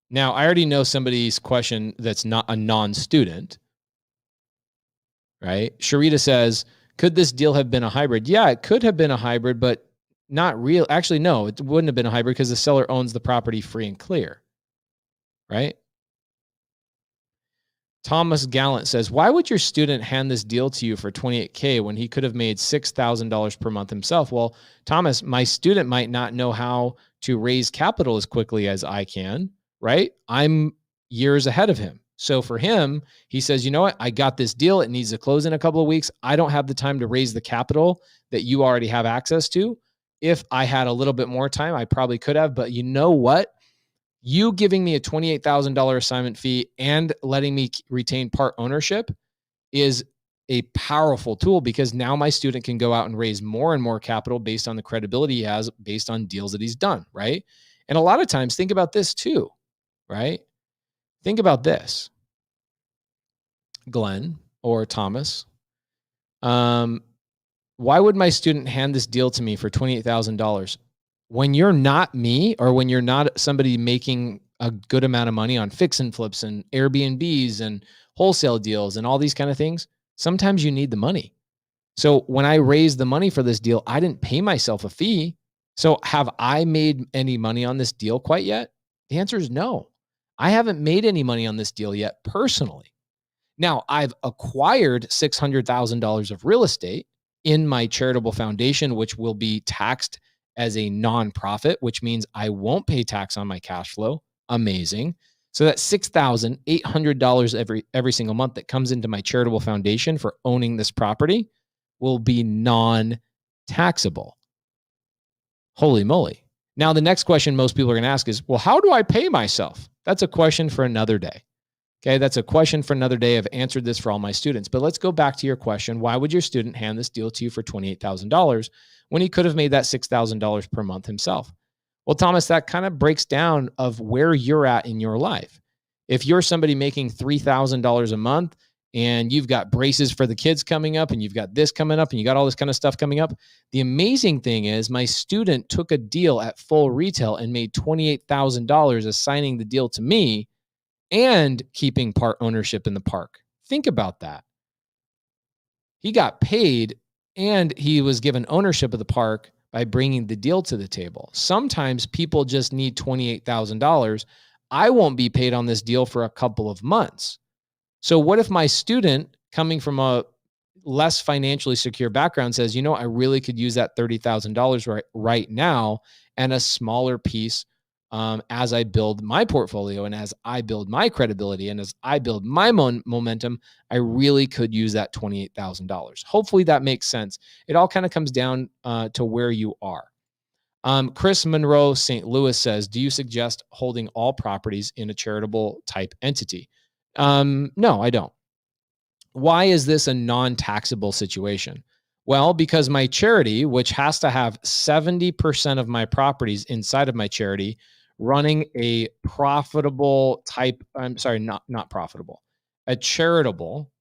Now, I already know somebody's question that's not a non-student, right? Sharita says, could this deal have been a hybrid? Yeah, it could have been a hybrid, but not real. Actually, no, it wouldn't have been a hybrid because the seller owns the property free and clear, right? Thomas Gallant says, why would your student hand this deal to you for $28K when he could have made $6,000 per month himself? Well, Thomas, my student might not know how to raise capital as quickly as I can, right? I'm years ahead of him. So for him, he says, you know what? I got this deal. It needs to close in a couple of weeks. I don't have the time to raise the capital that you already have access to. If I had a little bit more time, I probably could have. But you know what? You giving me a $28,000 assignment fee and letting me retain part ownership is a powerful tool, because now my student can go out and raise more and more capital based on the credibility he has, based on deals that he's done, right? And a lot of times, think about this too, right? Think about this, Glenn or Thomas. Why would my student hand this deal to me for $28,000? When you're not me, or when you're not somebody making a good amount of money on fix and flips and Airbnbs and wholesale deals and all these kind of things, sometimes you need the money. So when I raised the money for this deal, I didn't pay myself a fee. So have I made any money on this deal quite yet? The answer is no. I haven't made any money on this deal yet personally. Now, I've acquired $600,000 of real estate in my charitable foundation, which will be taxed as a nonprofit, which means I won't pay tax on my cash flow. Amazing. So that $6,800 every single month that comes into my charitable foundation for owning this property will be non-taxable. Holy moly. Now, the next question most people are going to ask is, well, how do I pay myself? That's a question for another day. Okay, that's a question for another day. I've answered this for all my students. But let's go back to your question. Why would your student hand this deal to you for $28,000 when he could have made that $6,000 per month himself? Well, Thomas, that kind of breaks down of where you're at in your life. If you're somebody making $3,000 a month and you've got braces for the kids coming up and you've got this coming up and you got all this kind of stuff coming up, the amazing thing is my student took a deal at full retail and made $28,000 assigning the deal to me and keeping part ownership in the park. Think about that. He got paid and he was given ownership of the park by bringing the deal to the table. Sometimes people just need $28,000. I won't be paid on this deal for a couple of months. So what if my student, coming from a less financially secure background, says, you know, I really could use that $30,000 right now, and a smaller piece as I build my portfolio and as I build my credibility and as I build my momentum, I really could use that $28,000. Hopefully that makes sense. It all kind of comes down to where you are. Chris Monroe, St. Louis says, do you suggest holding all properties in a charitable type entity? No, I don't. Why is this a non-taxable situation? Well, because my charity, which has to have 70% of my properties inside of my charity running a profitable type, not profitable, a charitable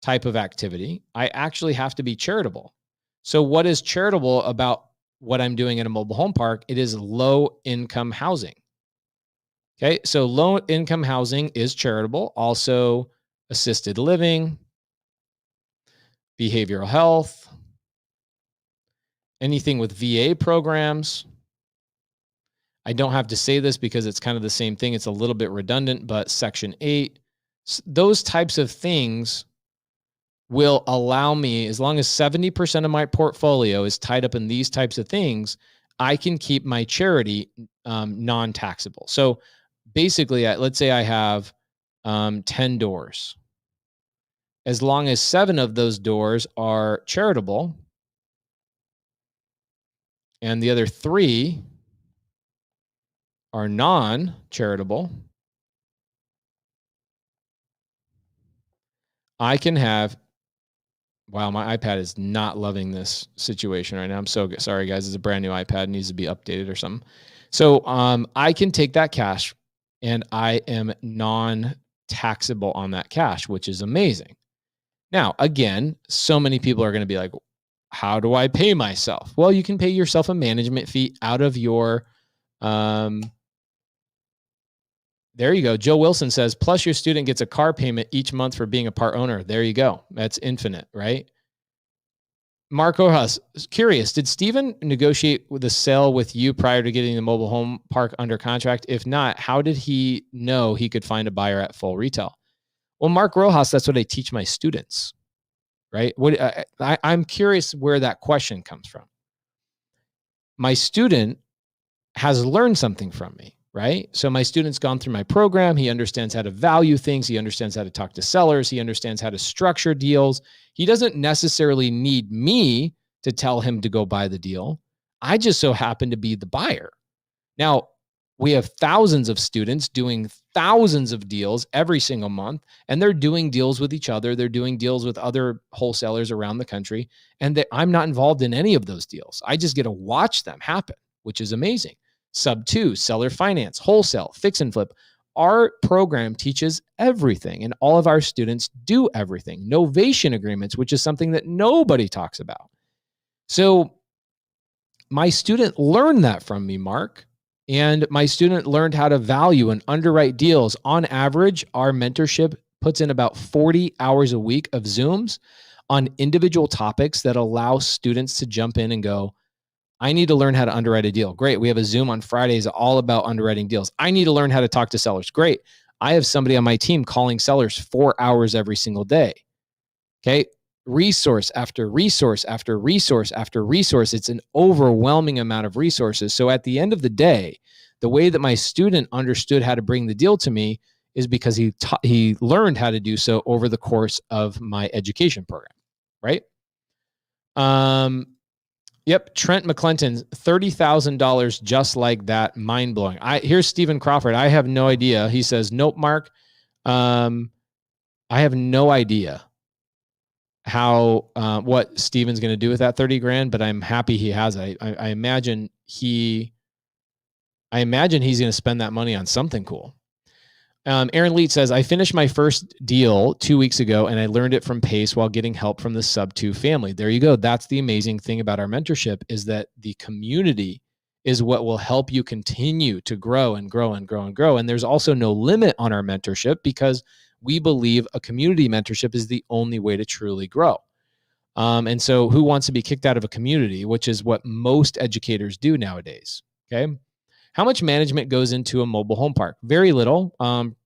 type of activity, I actually have to be charitable. So what is charitable about what I'm doing in a mobile home park? It is low income housing. Okay, so low income housing is charitable. Also assisted living, behavioral health, anything with VA programs. I don't have to say this because it's kind of the same thing. It's a little bit redundant, but Section 8, those types of things will allow me, as long as 70% of my portfolio is tied up in these types of things, I can keep my charity non-taxable. So basically, let's say I have 10 doors. As long as 7 of those doors are charitable and the other 3 are non-charitable, I can have, wow, my iPad is not loving this situation right now. I'm so sorry, guys. It's a brand new iPad. It needs to be updated or something. So I can take that cash and I am non-taxable on that cash, which is amazing. Now, again, so many people are going to be like, how do I pay myself? Well, you can pay yourself a management fee out of your, there you go. Joe Wilson says, plus your student gets a car payment each month for being a part owner. There you go. That's infinite, right? Marco Huss, curious, did Steven negotiate with the sale with you prior to getting the mobile home park under contract? If not, how did he know he could find a buyer at full retail? Well, Mark Rojas, that's what I teach my students, right? I'm curious where that question comes from. My student has learned something from me, right? So my student's gone through my program. He understands how to value things. He understands how to talk to sellers. He understands how to structure deals. He doesn't necessarily need me to tell him to go buy the deal. I just so happen to be the buyer. Now, we have thousands of students doing thousands of deals every single month, and they're doing deals with each other. They're doing deals with other wholesalers around the country, and I'm not involved in any of those deals. I just get to watch them happen, which is amazing. Sub 2, seller finance, wholesale, fix and flip. Our program teaches everything, and all of our students do everything. Novation agreements, which is something that nobody talks about. So my student learned that from me, Mark. And my student learned how to value and underwrite deals. On average, our mentorship puts in about 40 hours a week of Zooms on individual topics that allow students to jump in and go, I need to learn how to underwrite a deal. Great. We have a Zoom on Fridays all about underwriting deals. I need to learn how to talk to sellers. Great. I have somebody on my team calling sellers 4 hours every single day. Okay. Resource after resource after resource after resource. It's an overwhelming amount of resources. So at the end of the day, the way that my student understood how to bring the deal to me is because he learned how to do so over the course of my education program, right? Yep, Trent McClinton, $30,000 just like that, mind blowing. Here's Stephen Crawford. I have no idea. He says, nope, Mark. I have no idea how what Steven's going to do with that 30 grand, but I'm happy he has it. I imagine he's going to spend that money on something cool. Aaron Leet says, I finished my first deal 2 weeks ago, and I learned it from Pace while getting help from the Sub 2 family. There you go. That's the amazing thing about our mentorship, is that the community is what will help you continue to grow and grow and grow and grow. And there's also no limit on our mentorship, because we believe a community mentorship is the only way to truly grow. And so who wants to be kicked out of a community, which is what most educators do nowadays? Okay. How much management goes into a mobile home park? Very little.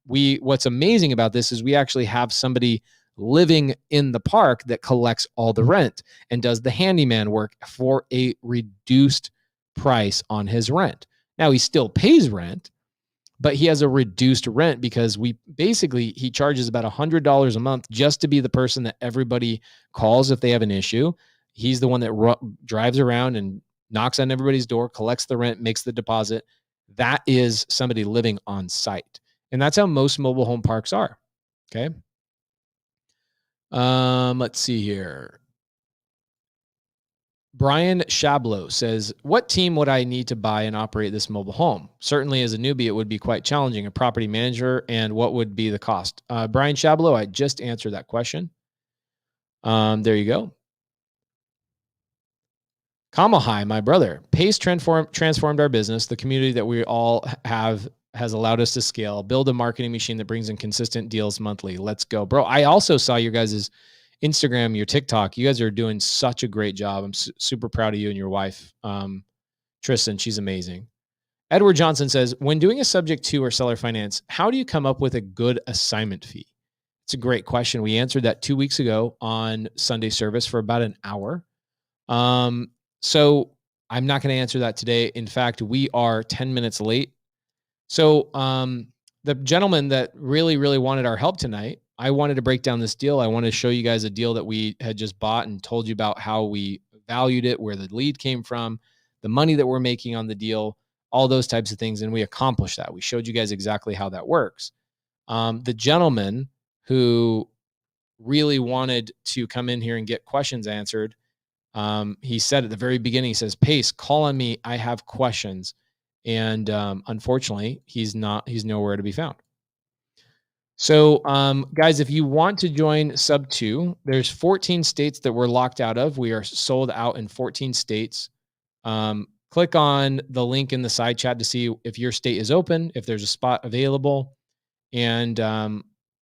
What's amazing about this is we actually have somebody living in the park that collects all the rent and does the handyman work for a reduced price on his rent. Now, he still pays rent, but he has a reduced rent because he charges about $100 a month just to be the person that everybody calls if they have an issue. He's the one that drives around and knocks on everybody's door, collects the rent, makes the deposit. That is somebody living on site. And that's how most mobile home parks are. Okay. Let's see here. Brian Shablo says, what team would I need to buy and operate this mobile home? Certainly as a newbie, it would be quite challenging. A property manager, and what would be the cost? Brian Shablo, I just answered that question. There you go. Kamahai, my brother. Pace transformed our business. The community that we all have has allowed us to scale, build a marketing machine that brings in consistent deals monthly. Let's go, bro. I also saw your guys' Instagram, your TikTok. You guys are doing such a great job. I'm super proud of you and your wife, Tristan. She's amazing. Edward Johnson says, when doing a subject to or seller finance, how do you come up with a good assignment fee? It's a great question. We answered that 2 weeks ago on Sunday service for about an hour. So I'm not going to answer that today. In fact, we are 10 minutes late. So the gentleman that really, really wanted our help tonight, I wanted to break down this deal. I wanted to show you guys a deal that we had just bought and told you about how we valued it, where the lead came from, the money that we're making on the deal, all those types of things. And we accomplished that. We showed you guys exactly how that works. The gentleman who really wanted to come in here and get questions answered, he said at the very beginning, he says, Pace, call on me. I have questions. And unfortunately, he's nowhere to be found. So guys, if you want to join Sub 2, there's 14 states that we're locked out of. We are sold out in 14 states. Click on the link in the side chat to see if your state is open, if there's a spot available, and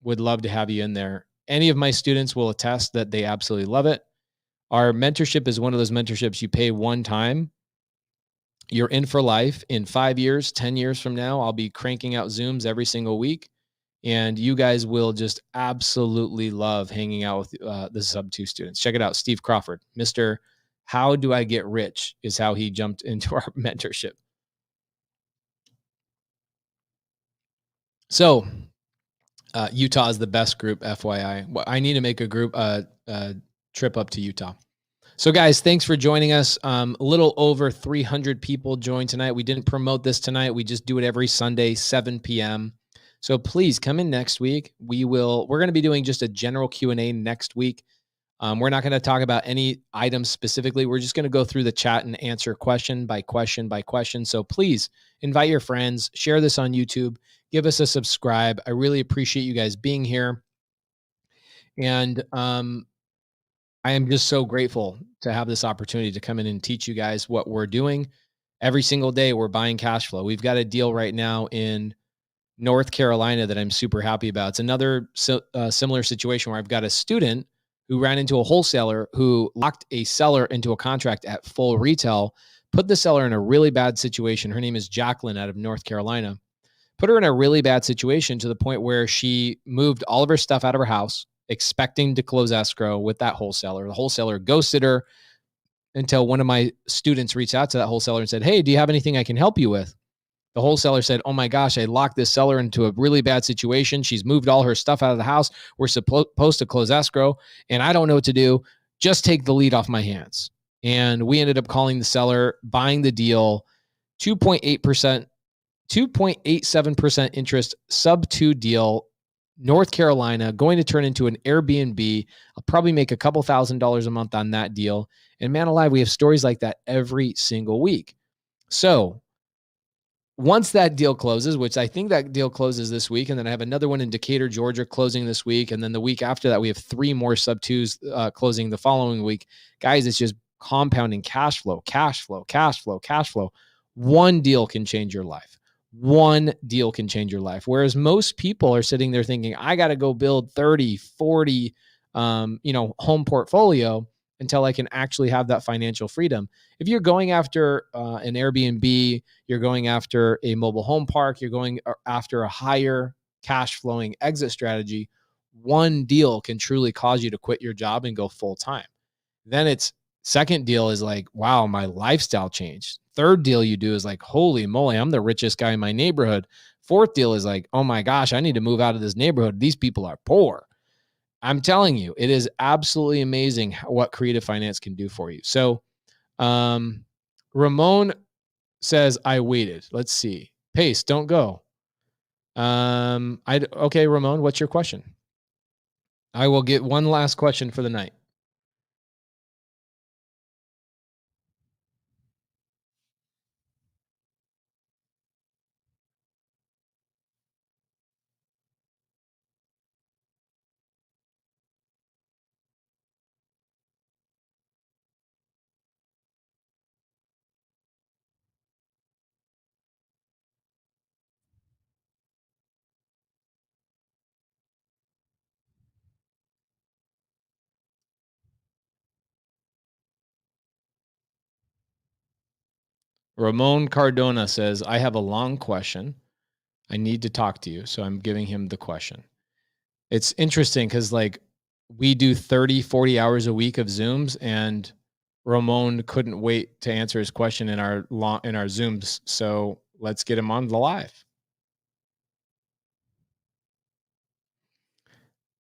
would love to have you in there. Any of my students will attest that they absolutely love it. Our mentorship is one of those mentorships you pay one time. You're in for life. In 5 years, 10 years from now, I'll be cranking out Zooms every single week. And you guys will just absolutely love hanging out with the sub 2 students. Check it out. Steve Crawford, Mr. How do I get rich is how he jumped into our mentorship. So Utah is the best group, FYI. I need to make a group trip up to Utah. So guys, thanks for joining us. A little over 300 people joined tonight. We didn't promote this tonight. We just do it every Sunday, 7 p.m. So please come in next week. We're going to be doing just a general Q&A next week. We're not going to talk about any items specifically. We're just going to go through the chat and answer question by question by question. So please invite your friends, share this on YouTube, give us a subscribe. I really appreciate you guys being here. And I am just so grateful to have this opportunity to come in and teach you guys what we're doing. Every single day, we're buying cash flow. We've got a deal right now in North Carolina that I'm super happy about. It's another similar situation where I've got a student who ran into a wholesaler who locked a seller into a contract at full retail, put the seller in a really bad situation. Her name is Jacqueline out of North Carolina. Put her in a really bad situation to the point where she moved all of her stuff out of her house, expecting to close escrow with that wholesaler. The wholesaler ghosted her until one of my students reached out to that wholesaler and said, "Hey, do you have anything I can help you with?" The wholesaler said, "Oh my gosh, I locked this seller into a really bad situation. She's moved all her stuff out of the house. We're supposed to close escrow, and I don't know what to do. Just take the lead off my hands." And we ended up calling the seller, buying the deal, 2.8%, 2.87% interest, sub 2 deal, North Carolina, going to turn into an Airbnb. I'll probably make a couple $1,000s a month on that deal. And man alive, we have stories like that every single week. So once that deal closes, which I think that deal closes this week, and then I have another one in Decatur, Georgia closing this week. And then the week after that, we have 3 more sub 2s closing the following week. Guys, it's just compounding cash flow, cash flow, cash flow, cash flow. One deal can change your life. One deal can change your life. Whereas most people are sitting there thinking, I got to go build 30, 40, home portfolio until I can actually have that financial freedom. If you're going after an Airbnb, you're going after a mobile home park, you're going after a higher cash flowing exit strategy, one deal can truly cause you to quit your job and go full time. Then it's second deal is like, wow, my lifestyle changed. Third deal you do is like, holy moly, I'm the richest guy in my neighborhood. Fourth deal is like, oh my gosh, I need to move out of this neighborhood. These people are poor. I'm telling you, it is absolutely amazing what creative finance can do for you. So Ramon says, I waited. Let's see. Pace, don't go. Okay, Ramon, what's your question? I will get one last question for the night. Ramon Cardona says, I have a long question. I need to talk to you. So I'm giving him the question. It's interesting because we do 30, 40 hours a week of Zooms, and Ramon couldn't wait to answer his question in our Zooms. So let's get him on the live.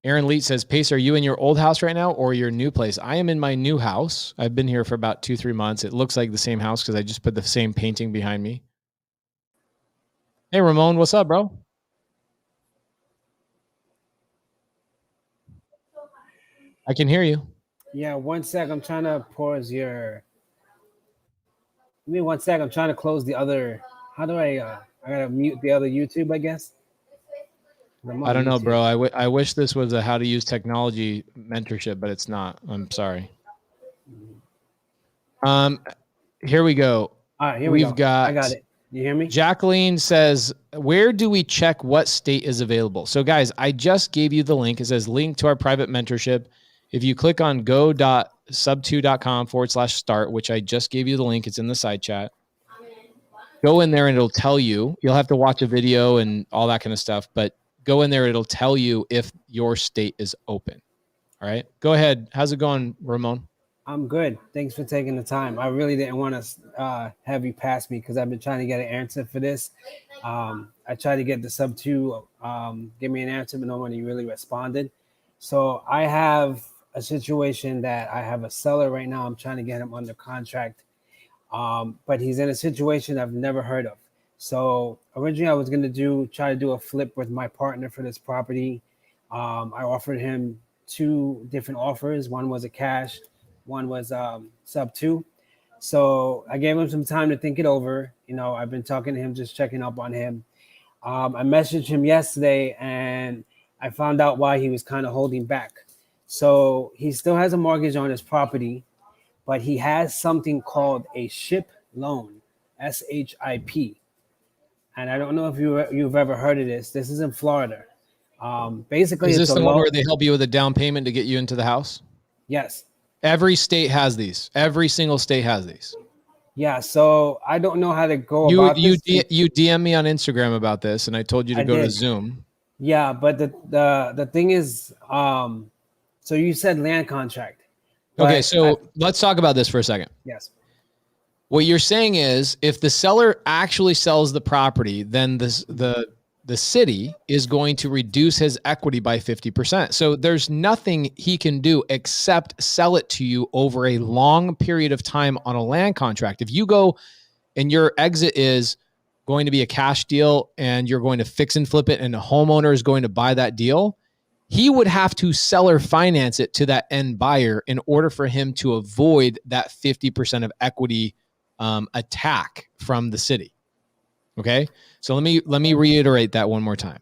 Aaron Leet says, Pace, are you in your old house right now or your new place? I am in my new house. I've been here for about 2-3 months. It looks like the same house because I just put the same painting behind me. Hey, Ramon, what's up, bro? I can hear you. Yeah, 1 sec. I'm trying to pause your. Give me 1 sec. I'm trying to close the other. How do I gotta mute the other YouTube, I guess. I don't know, bro. I wish this was a how to use technology mentorship, but it's not. I'm sorry. Here we go. All right, here we go. I got it. You hear me? Jacqueline says, where do we check what state is available? So guys, I just gave you the link. It says link to our private mentorship. If you click on go.sub2.com/start, which I just gave you the link, it's in the side chat. Go in there and it'll tell you. You'll have to watch a video and all that kind of stuff, but go in there. It'll tell you if your state is open. All right. Go ahead. How's it going, Ramon? I'm good. Thanks for taking the time. I really didn't want to have you pass me because I've been trying to get an answer for this. I tried to get the sub 2 give me an answer, but nobody really responded. So I have a situation that I have a seller right now. I'm trying to get him under contract, but he's in a situation I've never heard of. So originally I was going to try to do a flip with my partner for this property. I offered him 2 different offers. One was a cash, one was sub 2. So I gave him some time to think it over. You know, I've been talking to him, just checking up on him. I messaged him yesterday and I found out why he was kind of holding back. So he still has a mortgage on his property, but he has something called a SHIP loan, SHIP. And I don't know if you've ever heard of this. This is in Florida. Basically, is this it's the one where they help you with a down payment to get you into the house? Yes. Every state has these. Every single state has these. Yeah. So I don't know how to go about this. You DM me on Instagram about this, and I told you to go to Zoom. Yeah, but the thing is, so you said land contract. Okay, so let's talk about this for a second. Yes. What you're saying is, if the seller actually sells the property, then the city is going to reduce his equity by 50%. So there's nothing he can do except sell it to you over a long period of time on a land contract. If you go and your exit is going to be a cash deal and you're going to fix and flip it and a homeowner is going to buy that deal, he would have to seller finance it to that end buyer in order for him to avoid that 50% of equity attack from the city. Okay. So let me reiterate that one more time.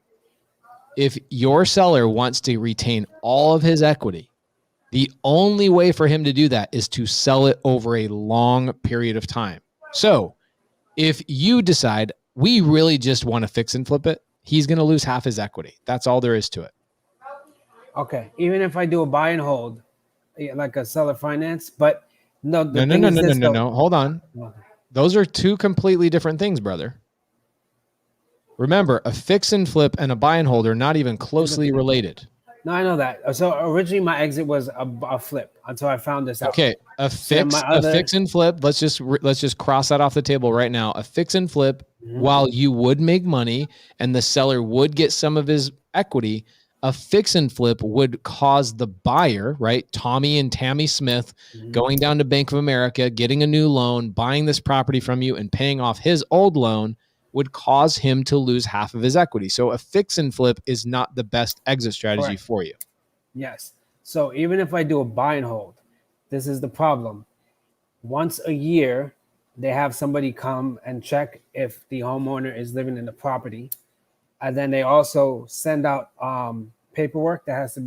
If your seller wants to retain all of his equity, the only way for him to do that is to sell it over a long period of time. So if you decide we really just want to fix and flip it, he's going to lose half his equity. That's all there is to it. Okay. Even if I do a buy and hold, like a seller finance, but no. Hold on. Those are 2 completely different things, brother. Remember, a fix and flip and a buy and hold are not even closely related. No, I know that. So originally my exit was a flip until I found this out. Okay, a fix and flip. Let's just cross that off the table right now. A fix and flip, while you would make money and the seller would get some of his equity, a fix and flip would cause the buyer, right, Tommy and Tammy Smith, going down to Bank of America, getting a new loan, buying this property from you and paying off his old loan, would cause him to lose half of his equity. So a fix and flip is not the best exit strategy for you. Yes. So even if I do a buy and hold, this is the problem. Once a year, they have somebody come and check if the homeowner is living in the property. And then they also send out paperwork that has to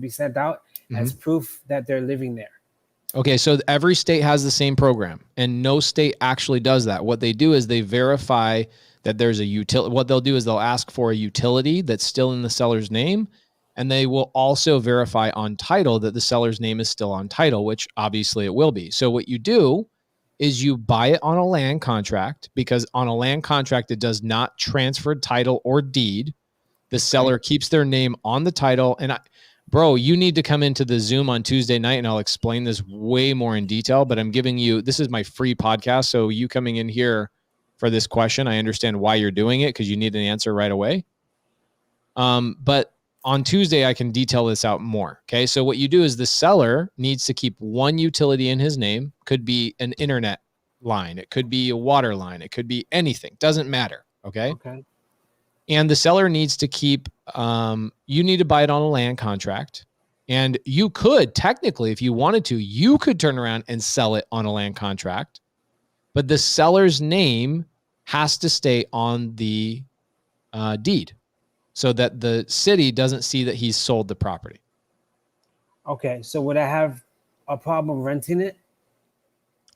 be sent out as proof that they're living there. Okay, so every state has the same program, and no state actually does that. What they do is they verify that there's a utility. What they'll do is they'll ask for a utility that's still in the seller's name, and they will also verify on title that the seller's name is still on title, which obviously it will be. So what you do is you buy it on a land contract, because on a land contract, it does not transfer title or deed. The seller keeps their name on the title. And bro, you need to come into the Zoom on Tuesday night and I'll explain this way more in detail, but I'm giving you, this is my free podcast. So you coming in here for this question, I understand why you're doing it, because you need an answer right away. But on Tuesday, I can detail this out more. Okay. So what you do is the seller needs to keep one utility in his name. Could be an internet line. It could be a water line. It could be anything. Doesn't matter. Okay. And the seller needs to keep, you need to buy it on a land contract. And you could technically, if you wanted to, you could turn around and sell it on a land contract, but the seller's name has to stay on the deed so that the city doesn't see that he's sold the property. Okay. So would I have a problem renting it?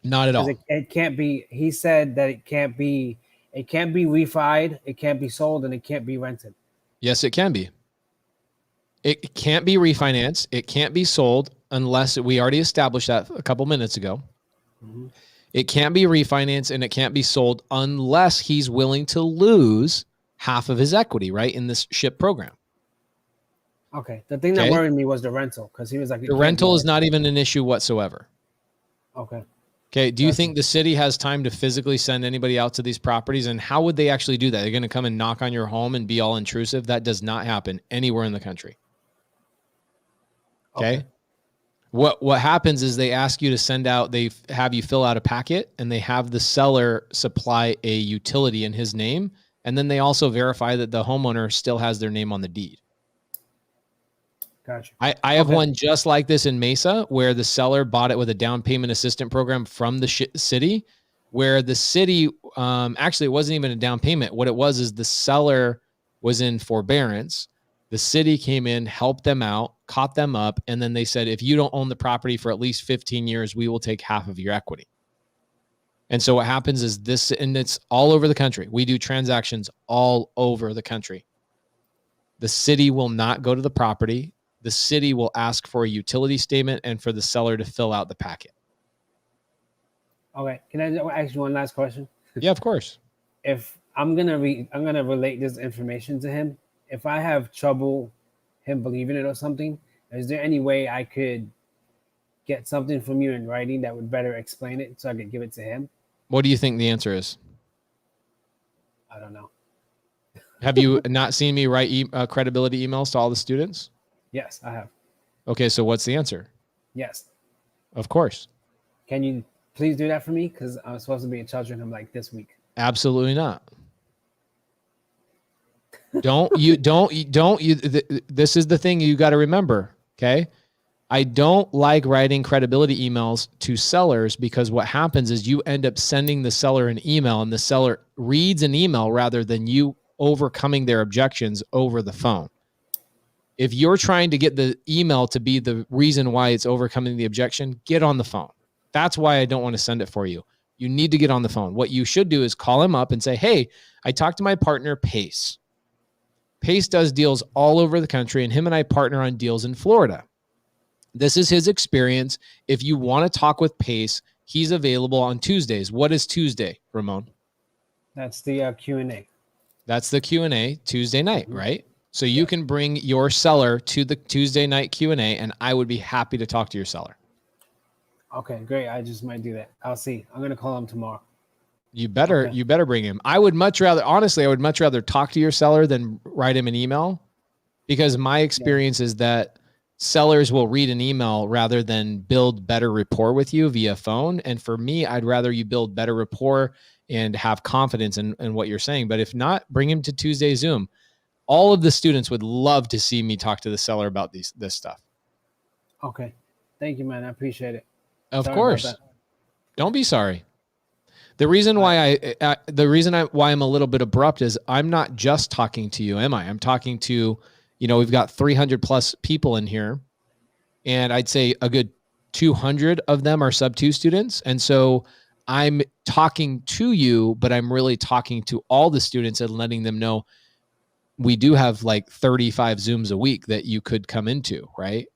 Not at all. It can't be, he said that it can't be refied, it can't be sold, and it can't be rented. Yes, it can be. It can't be refinanced. It can't be sold unless we already established that a couple minutes ago. It can't be refinanced and it can't be sold unless he's willing to lose half of his equity, right, in this SHIP program. Okay. The thing that worried me was the rental, because he was like, the rental is not even an issue whatsoever. Okay. Okay. Do you think the city has time to physically send anybody out to these properties? And how would they actually do that? They're going to come and knock on your home and be all intrusive? That does not happen anywhere in the country. Okay. What happens is they ask you to send out, they have you fill out a packet, and they have the seller supply a utility in his name. And then they also verify that the homeowner still has their name on the deed. Gotcha. I have one just like this in Mesa, where the seller bought it with a down payment assistance program from the city, where the city, actually, it wasn't even a down payment. What it was is the seller was in forbearance. The city came in, helped them out, caught them up, and then they said, if you don't own the property for at least 15 years, we will take half of your equity. And so what happens is this, and it's all over the country. We do transactions all over the country. The city will not go to the property. The city will ask for a utility statement and for the seller to fill out the packet. Okay. Can I ask you one last question? Yeah, of course. If I'm gonna relate this information to him, if I have trouble him believing it or something, is there any way I could get something from you in writing that would better explain it so I could give it to him? What do you think the answer is? I don't know. Have you not seen me write credibility emails to all the students? Yes, I have. Okay, so what's the answer? Yes. Of course. Can you please do that for me? Because I'm supposed to be in touch with him like this week. Absolutely not. This is the thing you got to remember, okay? I don't like writing credibility emails to sellers, because what happens is you end up sending the seller an email, and the seller reads an email rather than you overcoming their objections over the phone. If you're trying to get the email to be the reason why it's overcoming the objection, get on the phone. That's why I don't want to send it for you. You need to get on the phone. What you should do is call him up and say, hey, I talked to my partner, Pace. Pace does deals all over the country, and him and I partner on deals in Florida. This is his experience. If you want to talk with Pace, he's available on Tuesdays. What is Tuesday, Ramon? That's the Q&A. That's the Q&A Tuesday night, right? So you can bring your seller to the Tuesday night Q&A, and I would be happy to talk to your seller. Okay, great. I just might do that. I'll see. I'm going to call him tomorrow. You better bring him. I would much rather talk to your seller than write him an email, because my experience is that sellers will read an email rather than build better rapport with you via phone. And for me, I'd rather you build better rapport and have confidence in what you're saying. But if not, bring him to Tuesday Zoom. All of the students would love to see me talk to the seller about this stuff. Okay. Thank you, man. I appreciate it. Of course. Don't be sorry. The reason why why I'm a little bit abrupt is I'm not just talking to you, am I? I'm talking to, we've got 300 plus people in here, and I'd say a good 200 of them are sub-2 students. And so I'm talking to you, but I'm really talking to all the students and letting them know we do have like 35 Zooms a week that you could come into, right?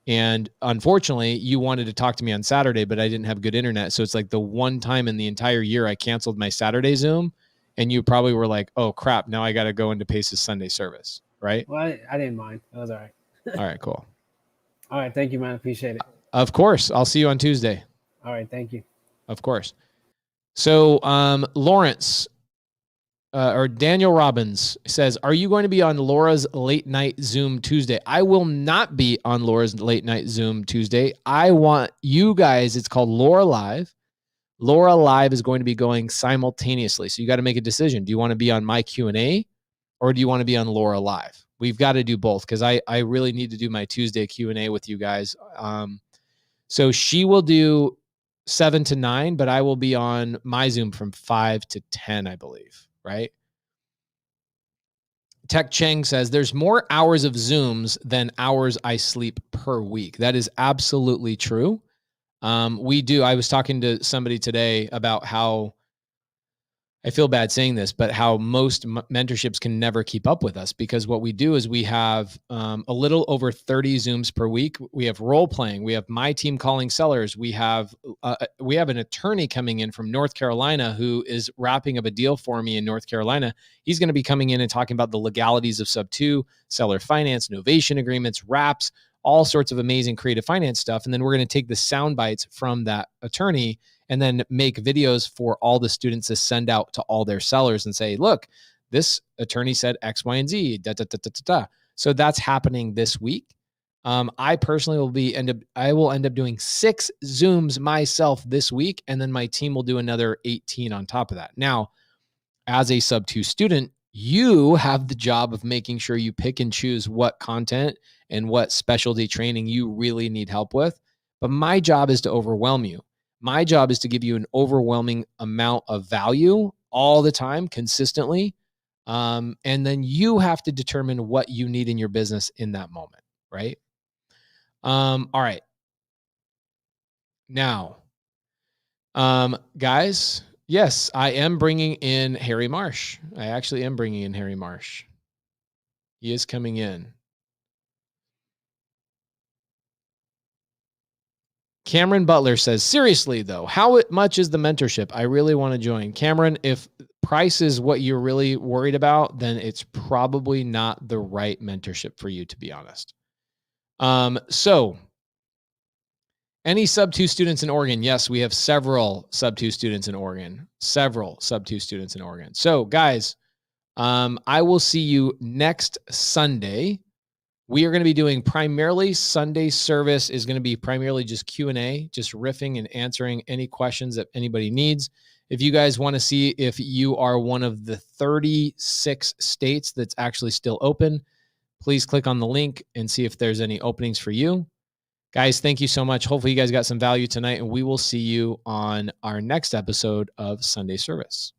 And unfortunately, you wanted to talk to me on Saturday, but I didn't have good internet. So it's like the one time in the entire year I canceled my Saturday Zoom, and you probably were like, oh crap, now I got to go into Pace's Sunday service, right? Well, I didn't mind. That was all right. All right, cool. All right. Thank you, man. Appreciate it. Of course. I'll see you on Tuesday. All right. Thank you. Of course. So Lawrence, or Daniel Robbins says, are you going to be on Laura's late night Zoom Tuesday? I will not be on Laura's late night Zoom Tuesday. I want you guys, it's called Laura Live. Laura Live is going to be going simultaneously. So you got to make a decision. Do you want to be on my Q&A, or do you want to be on Laura Live? We've got to do both, because I really need to do my Tuesday Q&A with you guys. So she will do 7 to 9, but I will be on my Zoom from 5 to 10, I believe. Right? Tech Cheng says there's more hours of Zooms than hours I sleep per week. That is absolutely true. We do. I was talking to somebody today about how I feel bad saying this, but how most mentorships can never keep up with us, because what we do is we have a little over 30 Zooms per week. We have role playing. We have my team calling sellers. We have an attorney coming in from North Carolina who is wrapping up a deal for me in North Carolina. He's going to be coming in and talking about the legalities of sub 2, seller finance, novation agreements, wraps, all sorts of amazing creative finance stuff. And then we're going to take the sound bites from that attorney and then make videos for all the students to send out to all their sellers and say, look, this attorney said X, Y, and Z, da, da, da, da, da, da. So that's happening this week. I personally will end up doing 6 Zooms myself this week, and then my team will do another 18 on top of that. Now, as a sub 2 student, you have the job of making sure you pick and choose what content and what specialty training you really need help with. But my job is to overwhelm you. My job is to give you an overwhelming amount of value all the time, consistently. And then you have to determine what you need in your business in that moment, right? All right. Now, guys, yes, I am bringing in Harry Marsh. I actually am bringing in Harry Marsh. He is coming in. Cameron Butler says, seriously, though, how much is the mentorship? I really want to join. Cameron, if price is what you're really worried about, then it's probably not the right mentorship for you, to be honest. So any sub 2 students in Oregon? Yes, we have several sub 2 students in Oregon. So guys, I will see you next Sunday. We are going to be doing primarily Sunday service is going to be primarily just Q&A, just riffing and answering any questions that anybody needs. If you guys want to see if you are one of the 36 states that's actually still open, please click on the link and see if there's any openings for you. Guys, thank you so much. Hopefully you guys got some value tonight, and we will see you on our next episode of Sunday Service.